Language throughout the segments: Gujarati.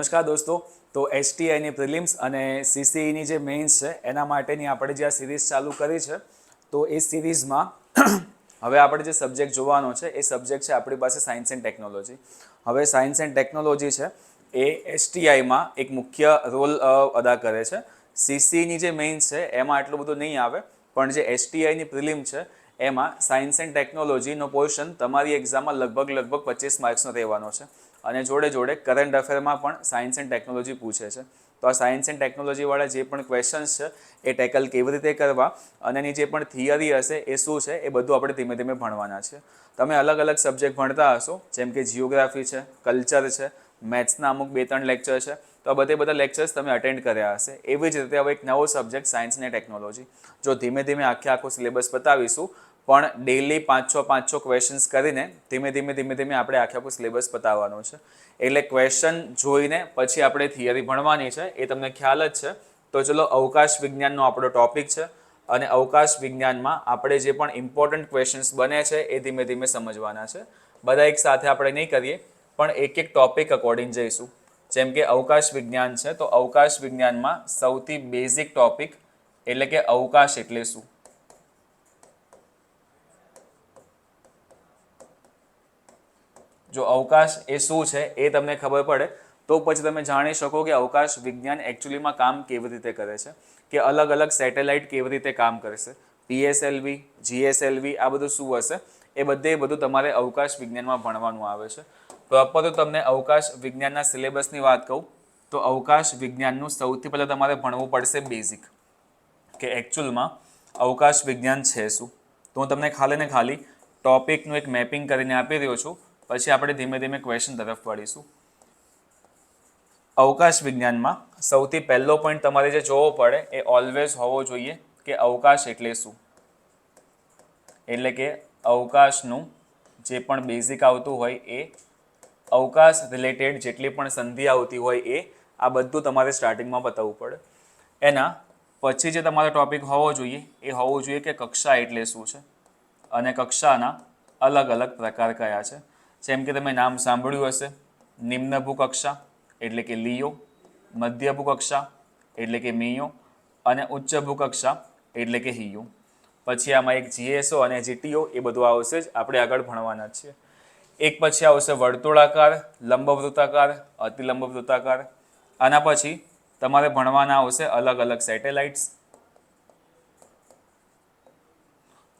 નમસ્કાર દોસ્તો, તો એસટીઆઈની પ્રિલિમ્સ અને સીસીઈની જે મેઇન્સ છે એના માટેની આપણે જે આ સિરીઝ ચાલુ કરી છે, તો એ સિરીઝમાં હવે આપણે જે સબ્જેક્ટ જોવાનો છે એ સબ્જેક્ટ છે આપણી પાસે સાયન્સ એન્ડ ટેકનોલોજી. હવે સાયન્સ એન્ડ ટેકનોલોજી છે એ એસટીઆઈમાં એક મુખ્ય રોલ અદા કરે છે. સીસીઈની જે મેઇન્સ છે એમાં આટલું બધું નહીં આવે, પણ જે એસટીઆઈની પ્રિલિમ છે એમાં સાયન્સ એન્ડ ટેકનોલોજીનો પોર્શન તમારી એક્ઝામમાં લગભગ 25 માર્ક્સનો રહેવાનો છે. અને જોડે જોડે કરંટ અફેરમાં પણ સાયન્સ એન્ડ ટેકનોલોજી પૂછે છે. તો આ સાયન્સ એન્ડ ટેકનોલોજીવાળા જે પણ ક્વેશ્ચન્સ છે એ ટેકલ કેવી રીતે કરવા અને એની જે પણ થિયરી હશે એ શું છે એ બધું આપણે ધીમે ધીમે ભણવાના છે. તમે અલગ અલગ સબ્જેક્ટ ભણતા હશો, જેમ કે જિયોગ્રાફી છે, કલ્ચર છે, મેથ્સના અમુક 2-3 લેક્ચર છે, તો આ બધા લેક્ચર્સ તમે અટેન્ડ કર્યા હશે. એવી જ રીતે હવે એક નવો સબ્જેક્ટ સાયન્સ અને ટેકનોલોજી, જો ધીમે ધીમે આખો સિલેબસ બતાવીશું, પણ ડેઇલી 5-6 ક્વેશ્ચન્સ કરીને ધીમે ધીમે આપણે આખો સિલેબસ પતાવવાનો છે. એટલે ક્વેશ્ચન જોઈને પછી આપણે થિયરી ભણવાની છે, એ તમને ખ્યાલ જ છે. તો ચલો, અવકાશ વિજ્ઞાનનો આપણો ટોપિક છે અને અવકાશ વિજ્ઞાનમાં આપણે જે પણ ઇમ્પોર્ટન્ટ ક્વેશ્ચન્સ બને છે એ ધીમે ધીમે સમજવાના છે. બધા એક સાથે આપણે નહીં કરીએ, પણ એક ટોપિક અકોર્ડિંગ જઈશું. જેમ કે અવકાશ વિજ્ઞાન છે, તો અવકાશ વિજ્ઞાનમાં સૌથી બેઝિક ટોપિક એટલે કે અવકાશ એટલે શું. જો અવકાશ એ શું છે એ તમને ખબર પડે તો પછી તમે જાણી શકો કે અવકાશ વિજ્ઞાન એકચ્યુઅલીમાં કામ કેવી રીતે કરે છે, કે અલગ અલગ સેટેલાઇટ કેવી રીતે કામ કરશે, પીએસએલવી, જીએસએલવી, આ બધું શું હશે, એ બધું તમારે અવકાશ વિજ્ઞાનમાં ભણવાનું આવે છે. પ્રોપર તો તમને અવકાશ વિજ્ઞાનના સિલેબસની વાત કહું તો અવકાશ વિજ્ઞાનનું સૌથી પહેલાં તમારે ભણવું પડશે બેઝિક, કે એકચ્યુઅલમાં અવકાશ વિજ્ઞાન છે શું. તો હું તમને ખાલી ટોપિકનું એક મેપિંગ કરીને આપી રહ્યો છું, પછી આપણે ધીમે ધીમે ક્વેશ્ચન તરફ વળીશું. અવકાશ વિજ્ઞાનમાં સૌથી પહેલો પોઈન્ટ તમારે જે જોવો પડે એ ઓલવેઝ હોવો જોઈએ કે અવકાશ એટલે શું. એટલે કે અવકાશનું જે પણ બેઝિક આવતું હોય એ, અવકાશ રિલેટેડ જેટલી પણ સંધિ આવતી હોય એ, આ બધું તમારે સ્ટાર્ટિંગમાં બતાવવું પડે. એના પછી જે તમારો ટોપિક હોવો જોઈએ એ હોવું જોઈએ કે કક્ષા એટલે શું છે અને કક્ષાના અલગ અલગ પ્રકાર કયા છે. જેમ કે તમે નામ સાંભળ્યું હશે, નિમ્ન ભૂકક્ષા એટલે કે લિયો, મધ્ય ભૂકક્ષા એટલે કે મિયો અને ઉચ્ચ ભૂકક્ષા એટલે કે હિયો. પછી આમાં એક જીએસઓ અને જીટીઓ એ બધું આવશે જ, આપણે આગળ ભણવાના જ છીએ. એક પછી આવશે વર્તુળાકાર, લંબવૃત્તાકાર, અતિલંબવૃત્તાકાર. આના પછી તમારે ભણવાના આવશે અલગ અલગ સેટેલાઇટ્સ,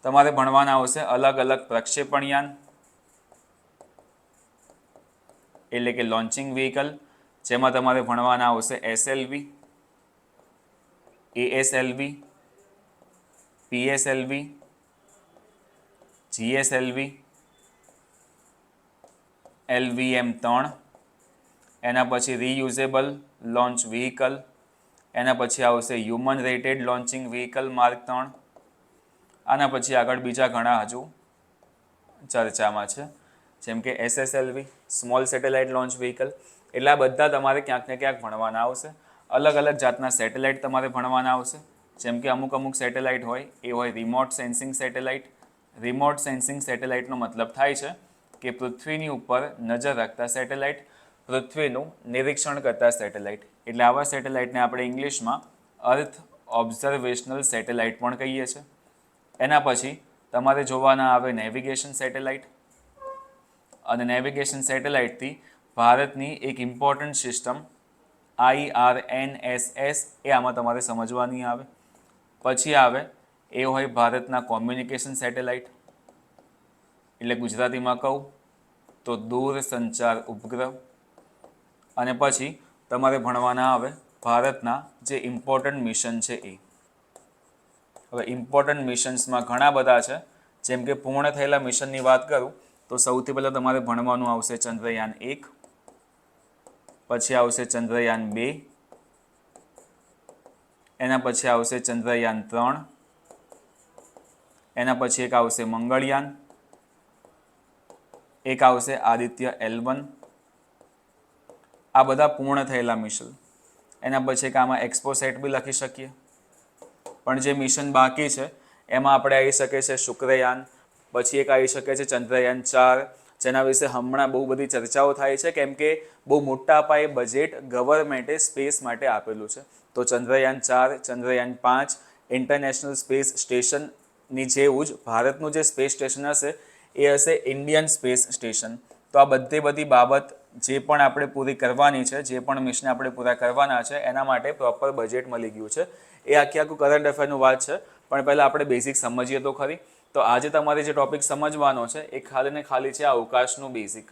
તમારે ભણવાના આવશે અલગ અલગ પ્રક્ષેપણયાન એટલે કે લોન્ચિંગ વ્હીકલ, જેમાં તમારે ભણવાના આવશે SLV, ASLV, PSLV, GSLV, LVM-3. એના પછી રીયુઝેબલ લોન્ચ વ્હીકલ, એના પછી આવશે human rated launching vehicle mark 3. આના પછી આગળ બીજા ઘણા હજુ ચર્ચામાં છે, જેમ કે SSLV, small satellite launch vehicle. એટલે આ બધા તમારે ક્યાંક ને ક્યાંક ભણવાના આવશે. અલગ અલગ જાતના સેટેલાઇટ તમારે ભણવાના આવશે, જેમ કે અમુક સેટેલાઇટ હોય એ હોય remote sensing satellite. Remote sensing સેટેલાઇટનો મતલબ થાય છે કે પૃથ્વીની ઉપર નજર રાખતા સેટેલાઇટ, પૃથ્વીનું નિરીક્ષણ કરતા સેટેલાઇટ. એટલે આવા સેટેલાઇટને આપણે ઇંગ્લિશમાં અર્થ ઓબ્ઝર્વેશનલ સેટેલાઇટ પણ કહીએ છીએ. એના પછી તમારે જોવાના આવે નેવિગેશન સેટેલાઇટ, અને નેવિગેશન સેટેલાઇટથી ભારતની એક ઇમ્પોર્ટન્ટ સિસ્ટમ IRNSS એ આમાં તમારે સમજવાની આવે. પછી આવે એ હોય ભારતના કોમ્યુનિકેશન સેટેલાઇટ, એટલે ગુજરાતીમાં કહું તો દૂરસંચાર ઉપગ્રહ. અને પછી તમારે ભણવાના આવે ભારતના જે ઇમ્પોર્ટન્ટ મિશન છે એ. હવે ઇમ્પોર્ટન્ટ મિશન્સમાં ઘણા બધા છે, જેમ કે પૂર્ણ થયેલા મિશનની વાત કરું તો સૌથી પહેલાં તમારે ભણવાનું આવશે ચંદ્રયાન 1, પછી આવશે ચંદ્રયાન 2, એના પછી આવશે ચંદ્રયાન 3, એના પછી એક આવશે મંગળયાન, એક આવશે આદિત્ય L1. આ બધા પૂર્ણ થયેલા મિશન. એના પછી એક આમાં એક્સપોસેટ બી લખી શકીએ. પણ જે મિશન બાકી છે એમાં આપણે આવી શકે છે શુક્રયાન, પછી એક આવી શકે છે ચંદ્રયાન 4, જેના વિશે હમણાં બહુ બધી ચર્ચાઓ થાય છે, કેમ કે બહુ મોટા પાયે બજેટ ગવર્મેન્ટે સ્પેસ માટે આપેલું છે. તો ચંદ્રયાન 4, ચંદ્રયાન 5 ઇન્ટરનેશનલ સ્પેસ સ્ટેશનની જેવું જ ભારતનું જે સ્પેસ સ્ટેશન હશે એ હશે ઇન્ડિયન સ્પેસ સ્ટેશન. તો આ બધી બાબત જે પણ આપણે પૂરી કરવાની છે, જે પણ મિશન આપણે પૂરા કરવાના છે, એના માટે પ્રોપર બજેટ મળી ગયું છે. એ આખું કરંટ અફેરનું વાત છે, પણ પહેલાં આપણે બેઝિક સમજીએ તો ખરી. તો આજે તમારે જે ટોપિક સમજવાનો છે એ ખાલી ને ખાલી છે અવકાશનું બેઝિક.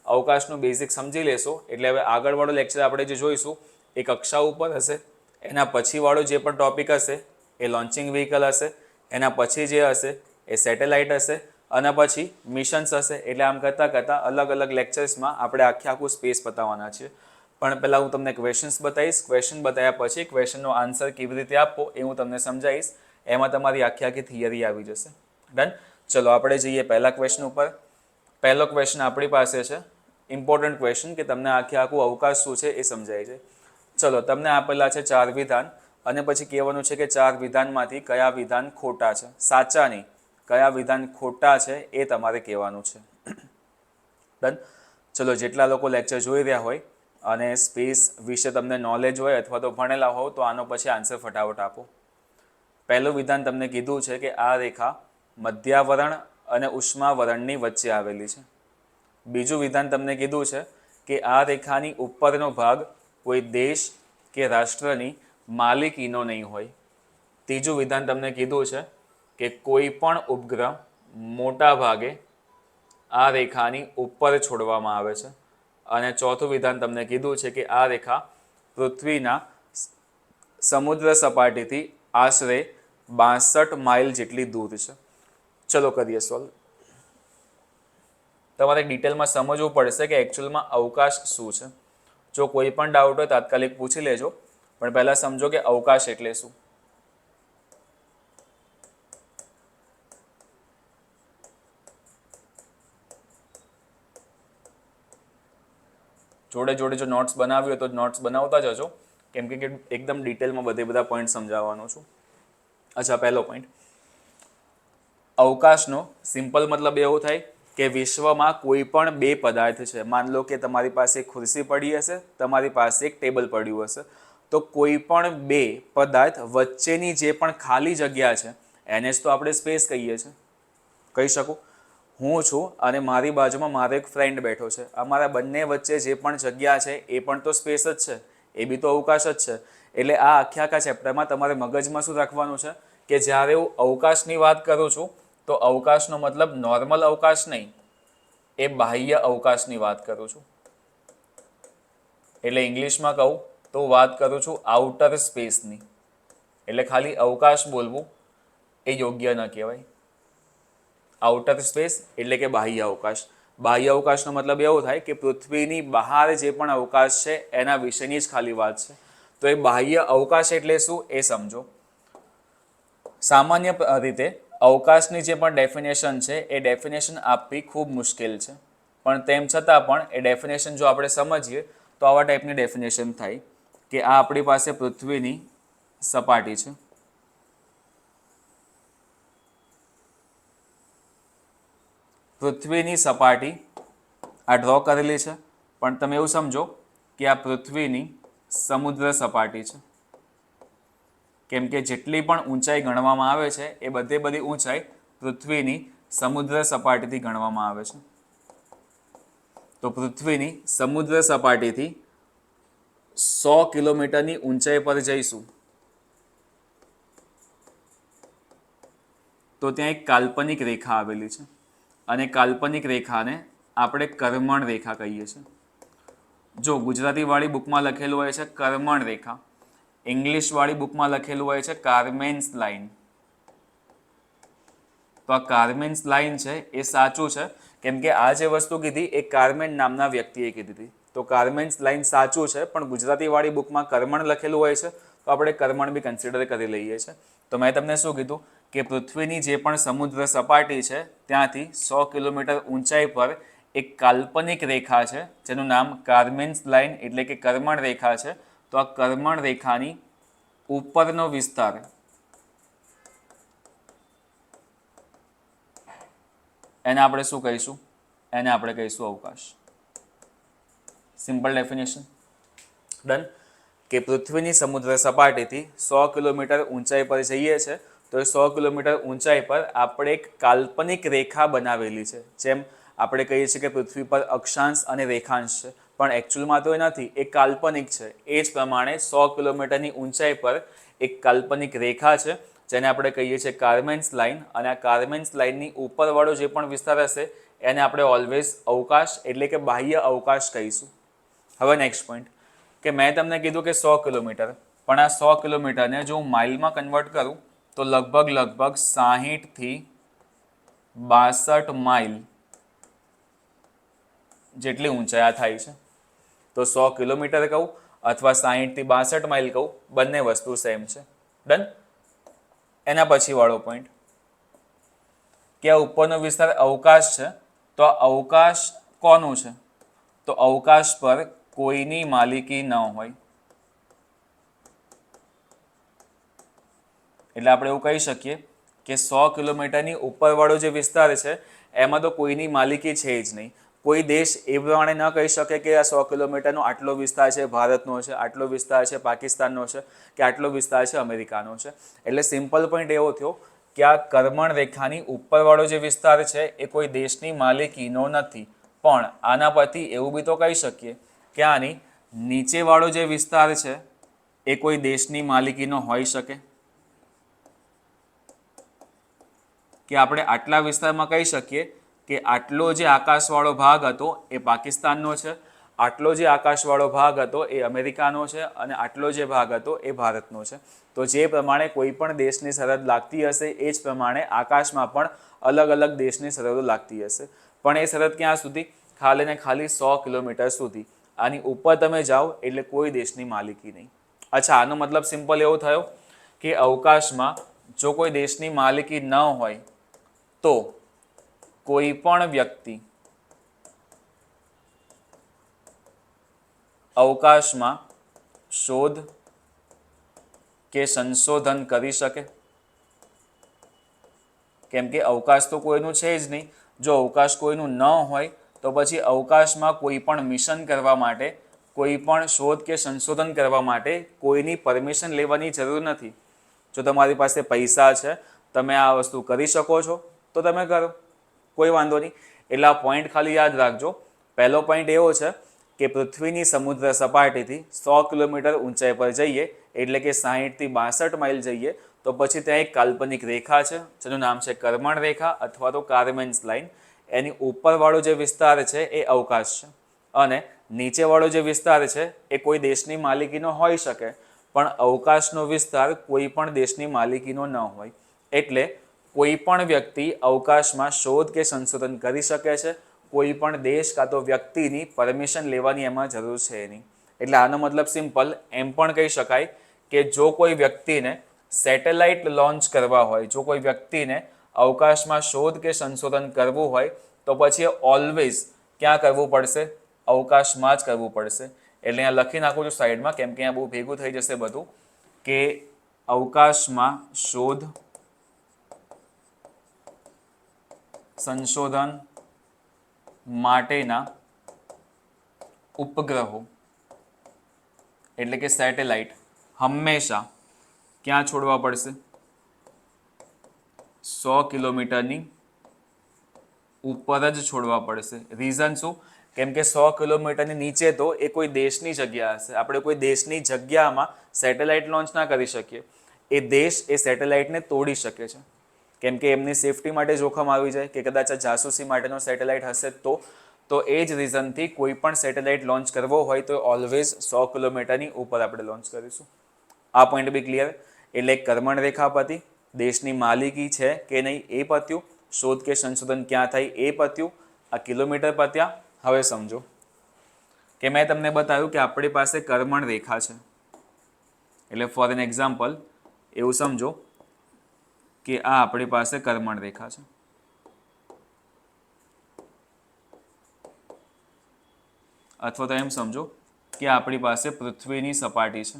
અવકાશનું બેઝિક સમજી લેશો એટલે હવે આગળવાળો લેક્ચર આપણે જે જોઈશું એ કક્ષા ઉપર હશે. એના પછીવાળો જે પણ ટોપિક હશે એ લોન્ચિંગ વ્હીકલ હશે. એના પછી જે હશે એ સેટેલાઇટ હશે. અને પછી મિશન્સ હશે. એટલે આમ કરતાં અલગ અલગ લેક્ચર્સમાં આપણે આખું સ્પેસ બતાવવાના છીએ. પણ પહેલાં હું તમને ક્વેશ્ચન્સ બતાવીશ. ક્વેશ્ચન બતાવ્યા પછી ક્વેશ્ચનનો આન્સર કેવી રીતે આપવો એ હું તમને સમજાવીશ. એમાં તમારી આખી થિયરી આવી જશે. ડન. ચલો આપણે જઈએ પહેલા ક્વેશ્ચન ઉપર. પહેલો ક્વેશ્ચન આપણી પાસે છે ઇમ્પોર્ટન્ટ ક્વેશ્ચન, કે તમને આખું અવકાશ શું છે એ સમજાય છે. ચલો, તમને આપેલા છે 4 વિધાન અને પછી કહેવાનું છે કે 4 વિધાનમાંથી કયા વિધાન ખોટા છે, સાચા નહીં, કયા વિધાન ખોટા છે એ તમારે કહેવાનું છે. ડન. ચલો, જેટલા લોકો લેક્ચર જોઈ રહ્યા હોય અને સ્પેસ વિશે તમને નોલેજ હોય અથવા તો ભણેલા હોવ તો આનો પછી આન્સર ફટાફટ આપો. પહેલું વિધાન તમને કીધું છે કે આ રેખા મધ્યાવરણ અને ઉષ્માવરણની વચ્ચે આવેલી છે. બીજું વિધાન તમને કીધું છે કે આ રેખાની ઉપરનો ભાગ કોઈ દેશ કે રાષ્ટ્રની માલિકીનો નહીં હોય. ત્રીજું વિધાન તમને કીધું છે કે કોઈ પણ ઉપગ્રહ મોટા ભાગે આ રેખાની ઉપર છોડવામાં આવે છે. અને ચોથું વિધાન તમને કીધું છે કે આ રેખા પૃથ્વીના સમુદ્ર સપાટીથી આશરે 62 માઇલ જેટલી દૂર છે. ચલો કરીએ સોલ્વ. તમારે ડિટેલમાં સમજવું પડશે કે એકચ્યુઅલમાં અવકાશ શું છે. જો કોઈ પણ ડાઉટ હોય તાત્કાલિક પૂછી લેજો, પણ પહેલાં સમજો કે અવકાશ એટલે શું. જોડે જોડે જો નોટ્સ બનાવી હોય તો નોટ્સ બનાવતા જજો, કેમ કે એકદમ ડિટેલમાં બધા પોઈન્ટ સમજાવવાનો છું. અચ્છા, પહેલો પોઈન્ટ. અવકાશનો સિમ્પલ મતલબ એવો થાય કે વિશ્વમાં કોઈ પણ 2 પદાર્થ છે. માન લો કે તમારી પાસે એક ખુરશી પડી હશે, તમારી પાસે એક ટેબલ પડ્યું હશે. તો કોઈ પણ 2 પદાર્થ વચ્ચેની જે પણ ખાલી જગ્યા છે એને જ તો આપણે સ્પેસ કહીએ છીએ. કહી શકું, હું છું અને મારી બાજુમાં મારો એક ફ્રેન્ડ બેઠો છે. અમારા બંને વચ્ચે જે પણ જગ્યા છે એ પણ તો સ્પેસ જ છે, એ બી તો અવકાશ જ છે. એટલે આ આખા ચેપ્ટરમાં તમારે મગજમાં શું રાખવાનું છે કે જ્યારે હું અવકાશની વાત કરું છું તો અવકાશનો મતલબ નોર્મલ અવકાશ નહીં, એ બાહ્ય અવકાશની વાત કરું છું. એટલે ઇંગ્લિશમાં કહું તો વાત કરું છું આઉટર સ્પેસની. એટલે ખાલી અવકાશ બોલવું એ યોગ્ય ન કહેવાય. આઉટર સ્પેસ એટલે કે બાહ્ય અવકાશ. બાહ્ય અવકાશનો મતલબ એવો થાય કે પૃથ્વીની બહાર જે પણ અવકાશ છે એના વિશેની જ ખાલી વાત છે. તો એ બાહ્ય અવકાશ એટલે શું એ સમજો. સામાન્ય રીતે અવકાશની જે પણ ડેફિનેશન છે એ ડેફિનેશન આપવી ખૂબ મુશ્કેલ છે, પણ તેમ છતાં પણ એ ડેફિનેશન જો આપણે સમજીએ તો આવા ટાઈપની ડેફિનેશન થાય કે આ આપણી પાસે પૃથ્વીની સપાટી છે. પૃથ્વીની સપાટી આ ડ્રો કરેલી છે, પણ તમે એવું સમજો કે આ પૃથ્વીની સમુદ્ર સપાટી છે. કેમ કે જેટલી પણ ઊંચાઈ ગણવામાં આવે છે એ બધી ઊંચાઈ પૃથ્વીની સમુદ્ર સપાટીથી ગણવામાં આવે છે. તો પૃથ્વીની સમુદ્ર સપાટીથી 100 કિલોમીટરની ઊંચાઈ પર જઈશું તો ત્યાં એક કાલ્પનિક રેખા આવેલી છે અને કાલ્પનિક રેખાને આપણે કર્મણ રેખા કહીએ છીએ. જો ગુજરાતીવાળી બુકમાં લખેલું હોય છે કર્મણ રેખા, ઇંગ્લિશવાળી બુકમાં લખેલું હોય છે કાર્મેન્સ લાઇન. તો આ કાર્મેન્સ લાઇન છે એ સાચું છે, કેમ કે આ જે વસ્તુ કીધી એ કાર્મેન નામના વ્યક્તિએ કીધી હતી. તો કાર્મેન્સ લાઇન સાચું છે, પણ ગુજરાતીવાળી બુકમાં કર્મણ લખેલું હોય છે તો આપણે કર્મણ બી કન્સિડર કરી લઈએ છીએ. તો મેં તમને શું કીધું કે પૃથ્વીની જે પણ સમુદ્ર સપાટી છે ત્યાંથી 100 કિલોમીટર ઊંચાઈ પર એક કાલ્પનિક રેખા છે જેનું નામ કાર્મેન્સ લાઇન એટલે કે કર્મણ રેખા છે. તો આ કર્મણ રેખાની ઉપરનો વિસ્તાર એને આપણે શું કહીશું? એને આપણે કહીશું અવકાશ. Simple definition. ડન. કે પૃથ્વીની સમુદ્ર સપાટીથી 100 કિલોમીટર ઊંચાઈ પર જઈએ છે તો એ 100 કિલોમીટર ઊંચાઈ પર આપણે એક કાલ્પનિક રેખા બનાવેલી છે. જેમ આપણે કહીએ છીએ કે પૃથ્વી પર અક્ષાંશ અને રેખાંશ છે, પણ એકચ્યુઅલમાં તો એ નથી, એ કાલ્પનિક છે. એ જ પ્રમાણે 100 કિલોમીટરની ઊંચાઈ પર એક કાલ્પનિક રેખા છે જેને આપણે કહીએ છીએ કાર્મેન્સ લાઇન, અને આ કાર્મેન્સ લાઇનની ઉપરવાળો જે પણ વિસ્તાર હશે એને આપણે ઓલવેઝ અવકાશ એટલે કે બાહ્ય અવકાશ કહીશું. હવે નેક્સ્ટ પોઈન્ટ, કે મેં તમને કીધું કે 100 કિલોમીટર, પણ આ 100 કિલોમીટરને જો હું માઇલમાં કન્વર્ટ કરું તો લગભગ 60 થી 62 માઇલ જેટલી ઊંચાઈ આ થાય છે. તો 100 કિલોમીટર કહું અથવા 60 થી 62 માઇલ કહું, બંને વસ્તુ સેમ છે. ડન. એના પછી વાળો પોઈન્ટ, કે આ ઉપરનો વિસ્તાર અવકાશ છે, તો આ અવકાશ કોનું છે? તો અવકાશ પર કોઈની માલિકી ન હોય. એટલે આપણે એવું કહી શકીએ કે 100 કિલોમીટરની ઉપરવાળો જે વિસ્તાર છે એમાં તો કોઈની માલિકી છે જ નહીં. કોઈ દેશ એ પ્રમાણે ન કહી શકે કે આ 100 કિલોમીટરનો આટલો વિસ્તાર છે ભારતનો છે, આટલો વિસ્તાર છે પાકિસ્તાનનો છે, કે આટલો વિસ્તાર છે અમેરિકાનો છે. એટલે સિમ્પલ પોઈન્ટ એવો થયો કે આ કર્મણ રેખાની ઉપરવાળો જે વિસ્તાર છે એ કોઈ દેશની માલિકીનો નથી. પણ આના પરથી એવું બી તો કહી શકીએ કે આની નીચેવાળો જે વિસ્તાર છે એ કોઈ દેશની માલિકીનો હોઈ શકે. કે આપણે આટલા વિસ્તારમાં કહી શકીએ કે આટલો જે આકાશવાળો ભાગ હતો એ પાકિસ્તાનનો છે, આટલો જે આકાશવાળો ભાગ હતો એ અમેરિકાનો છે, અને આટલો જે ભાગ હતો એ ભારતનો છે. તો જે પ્રમાણે કોઈ પણ દેશની સરહદ લાગતી હશે એ જ પ્રમાણે આકાશમાં પણ અલગ અલગ દેશની સરહદો લાગતી હશે. પણ એ સરહદ ક્યાં સુધી? ખાલી ને ખાલી 100 કિલોમીટર સુધી. આની ઉપર તમે જાઓ એટલે કોઈ દેશની માલિકી નહીં. અચ્છા, આનો મતલબ સિમ્પલ એવો થયો કે અવકાશમાં જો કોઈ દેશની માલિકી ન હોય તો કોઈ પણ વ્યક્તિ અવકાશમાં શોધ કે સંશોધન કરી શકે. કેમ કે અવકાશ તો કોઈનું છે જ નહીં. જો અવકાશ કોઈનું ન હોય તો પછી અવકાશમાં કોઈ પણ મિશન કરવા માટે, કોઈ પણ શોધ કે સંશોધન કરવા માટે કોઈની પરમિશન લેવાની જરૂર નથી. જો તમારી પાસે પૈસા છે, તમે આ વસ્તુ કરી શકો છો તો તમે કરો, કોઈ વાંધો નહીં. એટલે આ પોઈન્ટ ખાલી યાદ રાખજો. પહેલો પોઈન્ટ એવો છે કે પૃથ્વીની સમુદ્ર સપાટીથી 100 કિલોમીટર ઊંચાઈ પર જઈએ એટલે કે 60 થી 62 માઇલ જઈએ તો પછી ત્યાં એક કાલ્પનિક રેખા છે જેનું નામ છે કર્મણ રેખા અથવા તો કાર્મેન્સ લાઇન. એની ઉપરવાળો જે વિસ્તાર છે એ અવકાશ છે, અને નીચેવાળો જે વિસ્તાર છે એ કોઈ દેશની માલિકીનો હોઈ શકે, પણ અવકાશનો વિસ્તાર કોઈ પણ દેશની માલિકીનો ન હોય. એટલે કોઈ પણ વ્યક્તિ અવકાશમાં શોધ કે સંશોધન કરી શકે છે. કોઈ પણ દેશ કાં તો વ્યક્તિની પરમિશન લેવાની એમાં જરૂર છે નહીં. એટલે આનો મતલબ સિમ્પલ એમ પણ કહી શકાય કે જો કોઈ વ્યક્તિને સેટેલાઇટ લોન્ચ કરવા હોય, જો કોઈ વ્યક્તિને અવકાશમાં શોધ કે સંશોધન કરવું હોય તો પછી ઓલવેઝ ક્યાં કરવું પડશે? અવકાશમાં જ કરવું પડશે. એટલે અહીંયા લખી નાખું છું સાઈડમાં, કેમ કે અહીંયા બહુ ભેગું થઈ જશે બધું, કે અવકાશમાં શોધ સંશોધન માટેના ઉપગ્રહો એટલે કે સેટેલાઇટ હંમેશા ક્યાં છોડવા પડશે? 100 કિલોમીટરની ઉપર જ છોડવા પડશે. રીઝન શું? કેમ કે 100 કિલોમીટરની નીચે તો એ કોઈ દેશની જગ્યા હશે. આપણે કોઈ દેશની જગ્યામાં સેટેલાઇટ લોન્ચ ના કરી શકીએ. એ દેશ એ સેટેલાઇટને તોડી શકે છે, કેમ કે એમની સેફટી માટે જોખમ આવી જાય કે કદાચ આ જાસૂસી માટેનો સેટેલાઇટ હશે તો એ જ રીઝનથી કોઈ પણ સેટેલાઇટ લોન્ચ કરવો હોય તો ઓલવેઝ 100 કિલોમીટરની ઉપર આપણે લોન્ચ કરીશું. આ પોઈન્ટ બી ક્લિયર. એટલે કર્મણ રેખા પતી, દેશની માલિકી છે કે નહીં એ પત્યું, શોધ કે સંશોધન ક્યાં થાય એ પત્યું, આ કિલોમીટર પત્યા. હવે સમજો કે મેં તમને બતાવ્યું કે આપણી પાસે કર્મણ રેખા છે. એટલે ફોર એન એક્ઝામ્પલ એવું સમજો કે આ આપણી પાસે કર્મણ રેખા છે. અથવા તો એમ સમજો કે આપણી પાસે પૃથ્વીની સપાટી છે.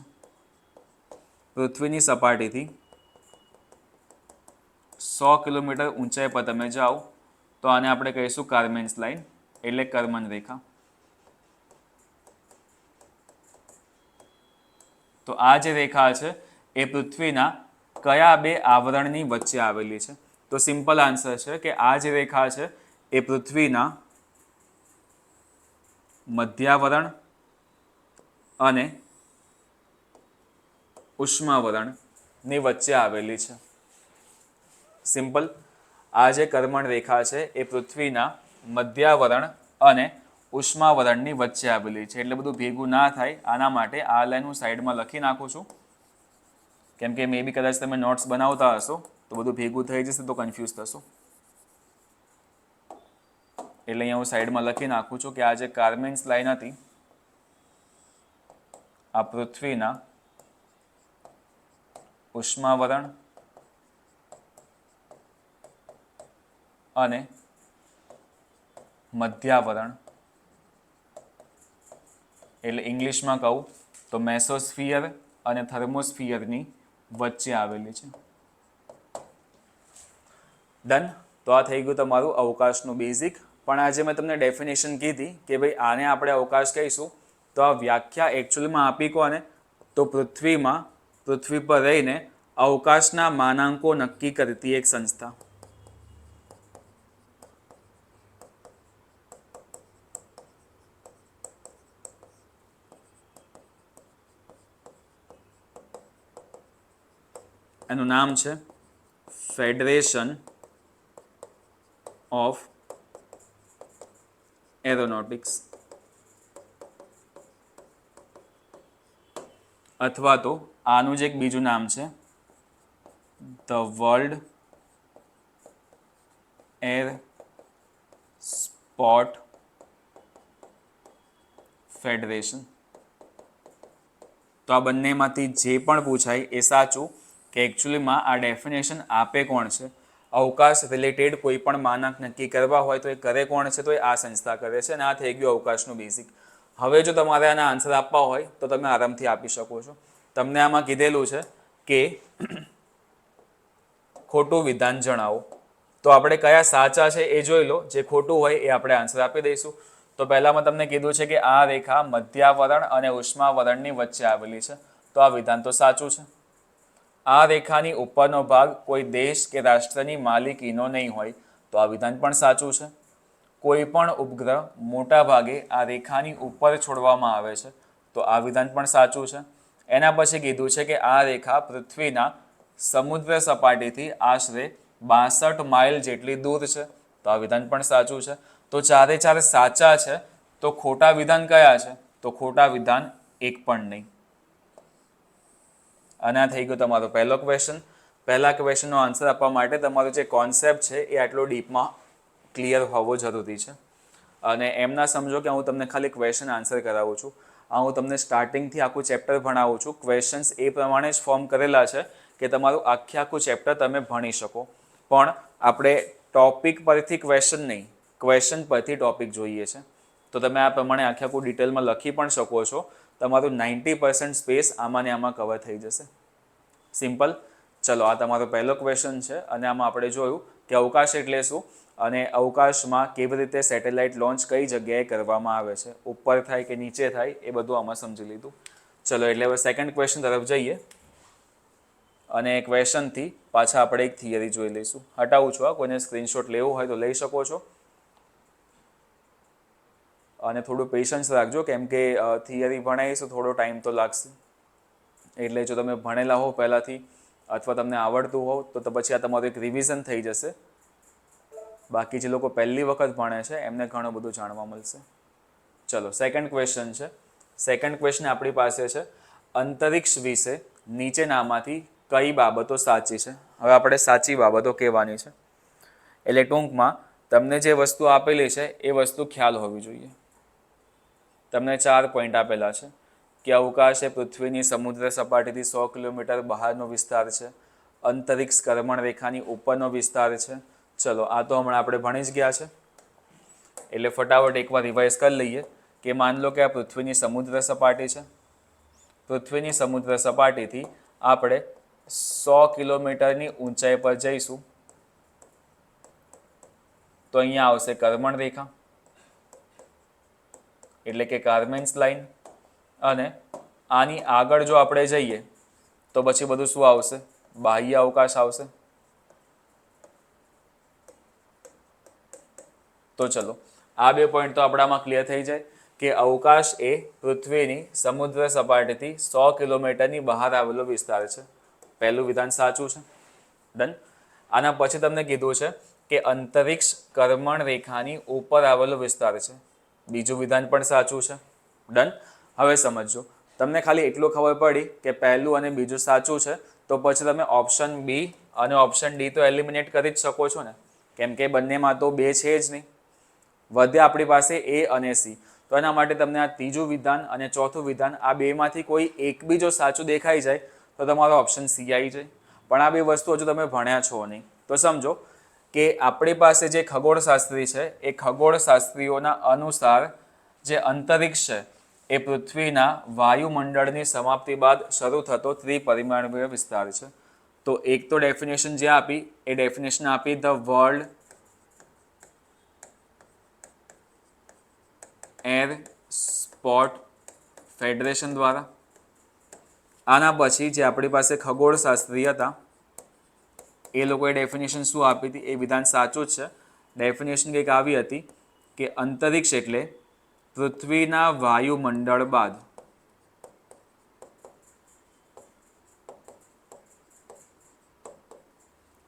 પૃથ્વીની સપાટીથી 100 કિલોમીટર ઊંચાઈ પર તમે જાઓ તો આને આપણે કહીશું કાર્મેન્સ લાઇન. એટલે કર્મણ રેખા. તો આ જે રેખા છે એ પૃથ્વીના કયા બે આવરણની વચ્ચે આવેલી છે? તો સિમ્પલ આન્સર છે કે આ જે રેખા છે એ પૃથ્વીના મધ્યાવરણ અને ઉષ્માવરણની વચ્ચે આવેલી છે. સિમ્પલ. આ જે કર્મણ રેખા છે એ પૃથ્વીના મધ્યાવરણ અને ઉષ્માવરણની વચ્ચે આવેલી છે. એટલે બધું ભેગું ના થાય આના માટે આ લાઈન હું સાઈડમાં લખી નાખું છું, કેમ કે મે બી કદાચ તમે નોટ્સ બનાવતા હશો તો બધું ભેગું થઈ જશે તો કન્ફ્યુઝ થશો. એટલે અહીંયા હું સાઈડમાં લખી નાખું છું કે આ જે કાર્મેન્સ લાઈન હતી આ પૃથ્વીના ઉષ્માવરણ અને મધ્યાવરણ એટલે ઇંગ્લિશમાં કહું તો મેસોસ્ફિયર અને થર્મોસ્ફિયરની વચ્ચે આવેલી છે. ડન. તો આ થઈ ગયું તમારું અવકાશનું બેઝિક. પણ આજે મેં તમને ડેફિનેશન કીધી કે ભાઈ આને આપણે અવકાશ કહીશું તો આ વ્યાખ્યા એકચ્યુઅલીમાં આપી કોને? તો પૃથ્વી પર રહીને અવકાશના માનાંકો નક્કી કરતી એક સંસ્થા. એનું નામ છે ફેડરેશન ઓફ એરોનોટિક્સ, અથવા તો આનું જ એક બીજું નામ છે the world air sport federation. તો આ બંનેમાંથી જે પણ પૂછાય એ સાચું કે એકચ્યુઅલીમાં આ ડેફિનેશન આપે કોણ છે? અવકાશ રિલેટેડ કોઈ પણ માનક નક્કી કરવા હોય તો એ કરે કોણ છે? તો એ આ સંસ્થા કરે છે. અને આ થઈ ગયું અવકાશનું બેઝિક. હવે જો તમારે આના આન્સર આપવા હોય તો તમે આરામથી આપી શકો છો. તમને આમાં કીધેલું છે કે ખોટું વિધાન જણાવો. તો આપણે કયા સાચા છે એ જોઈ લો, જે ખોટું હોય એ આપણે આન્સર આપી દઈશું. તો પહેલામાં તમને કીધું છે કે આ રેખા મધ્યાવરણ અને ઉષ્માવરણની વચ્ચે આવેલી છે. તો આ વિધાન તો સાચું છે. આ રેખાની ઉપરનો ભાગ કોઈ દેશ કે રાષ્ટ્રની માલિકીનો નહીં હોય. તો આ વિધાન પણ સાચું છે. કોઈ પણ ઉપગ્રહ મોટા ભાગે આ રેખાની ઉપર છોડવામાં આવે છે. તો આ વિધાન પણ સાચું છે. એના પછી કીધું છે કે આ રેખા પૃથ્વીના સમુદ્ર સપાટીથી આશરે 62 માઇલ જેટલી દૂર છે. તો આ વિધાન પણ સાચું છે. તો ચારે ચાર સાચા છે. તો ખોટા વિધાન કયા છે? તો ખોટા વિધાન એક પણ નહીં. અને આ થઈ ગયો તમારો પહેલો ક્વેશ્ચન. પહેલા ક્વેશ્ચનનો આન્સર આપવા માટે તમારો જે કોન્સેપ્ટ છે એ આટલો ડીપમાં ક્લિયર હોવો જરૂરી છે. અને એમ ના સમજો કે હું તમને ખાલી ક્વેશ્ચન આન્સર કરાવું છું. આ હું તમને સ્ટાર્ટિંગથી આખું ચેપ્ટર ભણાવું છું. ક્વેશ્ચન્સ એ પ્રમાણે જ ફોર્મ કરેલા છે કે તમારું આખું ચેપ્ટર તમે ભણી શકો. પણ આપણે ટોપિક પરથી ક્વેશ્ચન નહીં, ક્વેશ્ચન પરથી ટોપિક જોઈએ છે. તો તમે આ પ્રમાણે આખું ડિટેલમાં લખી પણ શકો છો. તમારું 90% સ્પેસ આમાં ને આમાં કવર થઈ જશે. સિમ્પલ. ચલો, આ તમારો પહેલો ક્વેશ્ચન છે. અને આમાં આપણે જોયું કે અવકાશ એટલે શું અને અવકાશમાં કેવી રીતે સેટેલાઇટ લોન્ચ કઈ જગ્યાએ કરવામાં આવે છે, ઉપર થાય કે નીચે થાય, એ બધું આમાં સમજી લીધું. ચલો, એટલે હવે સેકન્ડ ક્વેશ્ચન તરફ જઈએ. અને ક્વેશ્ચનથી પાછા આપણે એક થિયરી જોઈ લઈશું. હટાવું છું. આ કોઈને સ્ક્રીનશોટ લેવું હોય તો લઈ શકો છો. અને થોડું પેશન્સ રાખજો, કેમ કે થિયરી ભણાવીશું થોડો ટાઈમ તો લાગશે. એટલે જો તમે ભણેલા હો પહેલાંથી અથવા તમને આવડતું હોવ તો પછી આ તમારું એક રિવિઝન થઈ જશે. બાકી જે લોકો પહેલી વખત ભણે છે એમને ઘણું બધું જાણવા મળશે. ચલો, સેકન્ડ ક્વેશ્ચન છે. સેકન્ડ ક્વેશ્ચન આપણી પાસે છે, અંતરિક્ષ વિશે નીચેનામાંથી કઈ બાબતો સાચી છે? હવે આપણે સાચી બાબતો કહેવાની છે. એટલે ટૂંકમાં તમને જે વસ્તુ આપેલી છે એ વસ્તુ ખ્યાલ હોવી જોઈએ. તમને 4 પોઈન્ટ આપેલા છે કે અવકાશ એ પૃથ્વીની સમુદ્ર સપાટીથી 100 કિલોમીટર બહારનો વિસ્તાર છે. અંતરિક્ષ કર્મણ રેખાની ઉપરનો વિસ્તાર છે. ચલો, આ તો હમણાં આપણે ભણી જ ગયા છે. એટલે ફટાફટ એકવાર રિવાઇઝ કરી લઈએ કે માન લો કે આ પૃથ્વીની સમુદ્ર સપાટી છે. પૃથ્વીની સમુદ્ર સપાટીથી આપણે 100 કિલોમીટરની ઊંચાઈ પર જઈશું તો અહીંયા આવશે કર્મણ રેખા. એટલે કે કાર્મેન્સ લાઇન, અને આની આગળ જો આપણે જઈએ તો પછી બધું શું આવશે? બાહ્ય અવકાશ આવશે. તો ચલો આ બે પોઈન્ટ તો આપણામાં ક્લિયર થઈ જાય કે અવકાશ એ પૃથ્વીની સમુદ્ર સપાટીથી 100 કિલોમીટરની બહાર આવેલો વિસ્તાર છે. પહેલું વિધાન સાચું છે. ડન. આના પછી તમને કીધું છે કે અંતરિક્ષ કર્મણ રેખાની ઉપર આવેલો વિસ્તાર છે. બીજું વિધાન પણ સાચું છે. ડન. હવે સમજો, તમને ખાલી એટલું ખબર પડી કે પહેલું અને બીજું સાચું છે, તો પછી તમે ઓપ્શન બી અને ઓપ્શન ડી તો એલિમિનેટ કરી જ શકો છો ને, કેમ કે બંનેમાં તો બે છે જ નહીં. વધે આપણી પાસે એ અને સી. તો એના માટે તમને આ ત્રીજું વિધાન અને ચોથું વિધાન આ બેમાંથી કોઈ એક બી જો સાચું દેખાઈ જાય તો તમારો ઓપ્શન સી આવી જાય. પણ આ બે વસ્તુ હજુ તમે ભણ્યા છો નહીં. તો સમજો કે આપણી પાસે જે ખગોળશાસ્ત્રી છે એ ખગોળશાસ્ત્રીઓના અનુસાર જે અંતરિક્ષ છે એ પૃથ્વીના વાયુમંડળની સમાપ્તિ બાદ શરૂ થતો ત્રિપરિમાણીય વિસ્તાર છે. તો એક તો ડેફિનેશન જે આપી એ ડેફિનેશન આપી the world air sport federation દ્વારા. આના પછી જે આપણી પાસે ખગોળશાસ્ત્રી હતા એ લોકોએ ડેફિનેશન શું આપી હતી? એ વિધાન સાચું જ છે. ડેફિનેશન કંઈક આવી હતી કે અંતરિક્ષ એટલે પૃથ્વીના વાયુમંડળ બાદ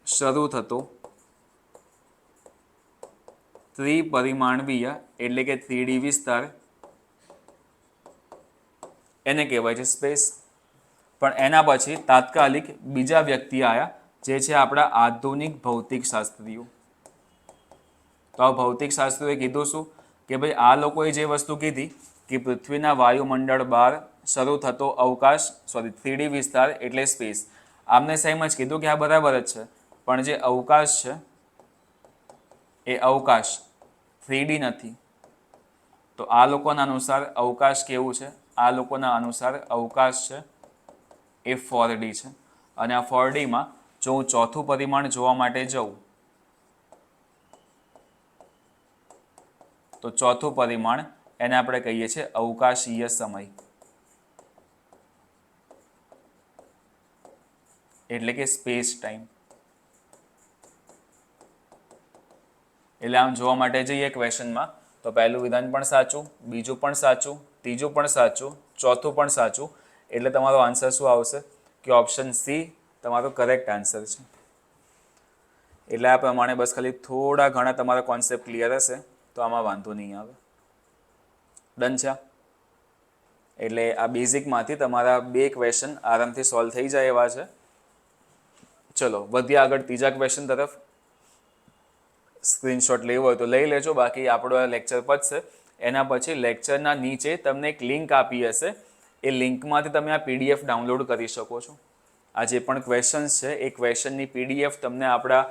શરૂ થતો ત્રિપરિમાણવીય એટલે કે 3D વિસ્તાર, એને કહેવાય છે સ્પેસ. પણ એના પછી તાત્કાલિક બીજા વ્યક્તિ આવ્યા જે છે આપણા આધુનિક ભૌતિકશાસ્ત્રીઓ. તો આ ભૌતિકશાસ્ત્રીઓએ કીધું શું કે ભાઈ આ લોકોએ જે વસ્તુ કીધી કે પૃથ્વીના વાયુમંડળ બહાર શરૂ થતો અવકાશ 3D વિસ્તાર એટલે સ્પેસ. આમને સેમ જ કીધું કે આ બરાબર જ છે, પણ જે અવકાશ છે એ અવકાશ 3D નથી. તો આ લોકોના અનુસાર અવકાશ કેવું છે? આ લોકોના અનુસાર અવકાશ છે એ 4D છે. અને આ 4Dમાં જો હું ચોથું પરિમાણ જોવા માટે જઉં તો ચોથું પરિમાણ એને આપણે કહીએ છીએ અવકાશીય સમય, એટલે કે સ્પેસ ટાઈમ. એટલે આમ જોવા માટે જઈએ ક્વેશ્ચનમાં તો પહેલું વિધાન પણ સાચું, બીજું પણ સાચું, ત્રીજું પણ સાચું, ચોથું પણ સાચું. એટલે તમારો આન્સર શું આવશે કે ઓપ્શન સી તમારો કરેક્ટ આન્સર છે. એટલે આ પ્રમાણે બસ ખાલી થોડા ઘણા તમારા કોન્સેપ્ટ ક્લિયર હશે તો આમાં વાંધો નહીં આવે. ડન છે. એટલે આ બેઝિકમાંથી તમારા બે ક્વેશ્ચન આરામથી સોલ્વ થઈ જાય એવા છે. ચલો વધીએ આગળ ત્રીજા ક્વેશ્ચન તરફ. સ્ક્રીનશોટ લેવો હોય તો લઈ લેજો, બાકી આપણો લેક્ચર પતશે એના પછી લેક્ચરના નીચે તમને એક લિંક આપી હશે. એ લિંકમાંથી તમે આ PDF ડાઉનલોડ કરી શકો છો. આ જે પણ ક્વેશ્ચન્સ છે એ ક્વેશ્ચનની PDF તમને આપણા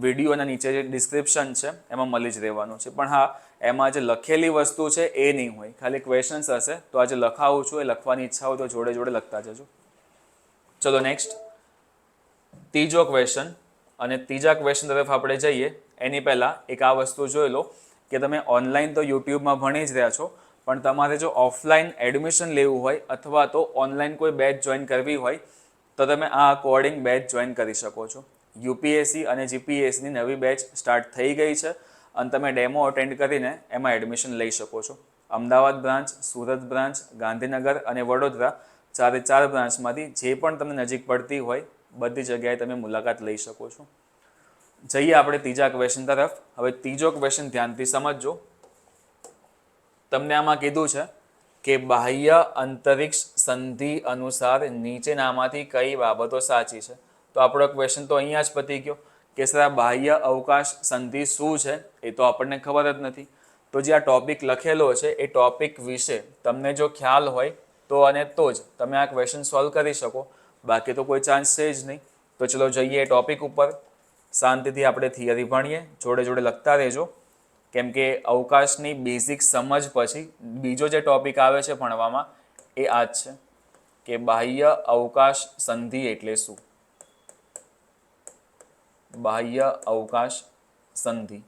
વિડીયોના નીચે જે ડિસ્ક્રિપ્શન છે એમાં મળી જ રહેવાનું છે. પણ હા, એમાં જે લખેલી વસ્તુ છે એ નહીં હોય, ખાલી ક્વેશ્ચન્સ હશે. તો આજે લખાવું છું એ લખવાની ઈચ્છા હોય તો જોડે જોડે લખતા જજો. ચલો નેક્સ્ટ ત્રીજો ક્વેશ્ચન. અને ત્રીજા ક્વેશ્ચન તરફ આપણે જઈએ એની પહેલાં એક આ વસ્તુ જોઈ લો કે તમે ઓનલાઈન તો યુટ્યુબમાં ભણી જ રહ્યા છો, પણ તમારે જો ઓફલાઈન એડમિશન લેવું હોય અથવા તો ઓનલાઈન કોઈ બેચ જોઈન કરવી હોય તો તમે આ અકોર્ડિંગ બેચ જોઈન કરી શકો છો. UPSC અને GPSCની નવી બેચ સ્ટાર્ટ થઈ ગઈ છે અને તમે ડેમો અટેન્ડ કરીને એમાં એડમિશન લઈ શકો છો. અમદાવાદ બ્રાન્ચ, સુરત બ્રાન્ચ, ગાંધીનગર અને વડોદરા 4 બ્રાન્ચમાંથી જે પણ તમને નજીક પડતી હોય બધી જગ્યાએ તમે મુલાકાત લઈ શકો છો. જઈએ આપણે ત્રીજા ક્વેશ્ચન તરફ. હવે ત્રીજો ક્વેશ્ચન ધ્યાનથી સમજજો. તમને આમાં કીધું છે કે બાહ્ય અંતરિક્ષ સંધિ અનુસાર નીચેનામાંથી કઈ બાબતો સાચી છે. તો આપણો ક્વેશ્ચન તો અહીંયા જ પતી ગયો કે સર આ બાહ્ય અવકાશ સંધિ શું છે એ તો આપણને ખબર જ નથી. તો જે આ ટોપિક લખેલો છે એ ટોપિક વિશે તમને જો ખ્યાલ હોય તો અને તો જ તમે આ ક્વેશ્ચન સોલ્વ કરી શકો, બાકી તો કોઈ ચાન્સ છે જ નહીં. તો ચલો જઈએ એ ટોપિક ઉપર. શાંતિથી આપણે થિયરી ભણીએ, જોડે જોડે લખતા રહેજો, કેમ કે અવકાશની બેઝિક સમજ પછી બીજો જે ટોપિક આવે છે ભણવામાં એ આ જ છે કે બાહ્ય અવકાશ સંધિ એટલે શું. બાહ્ય અવકાશ સંધિ.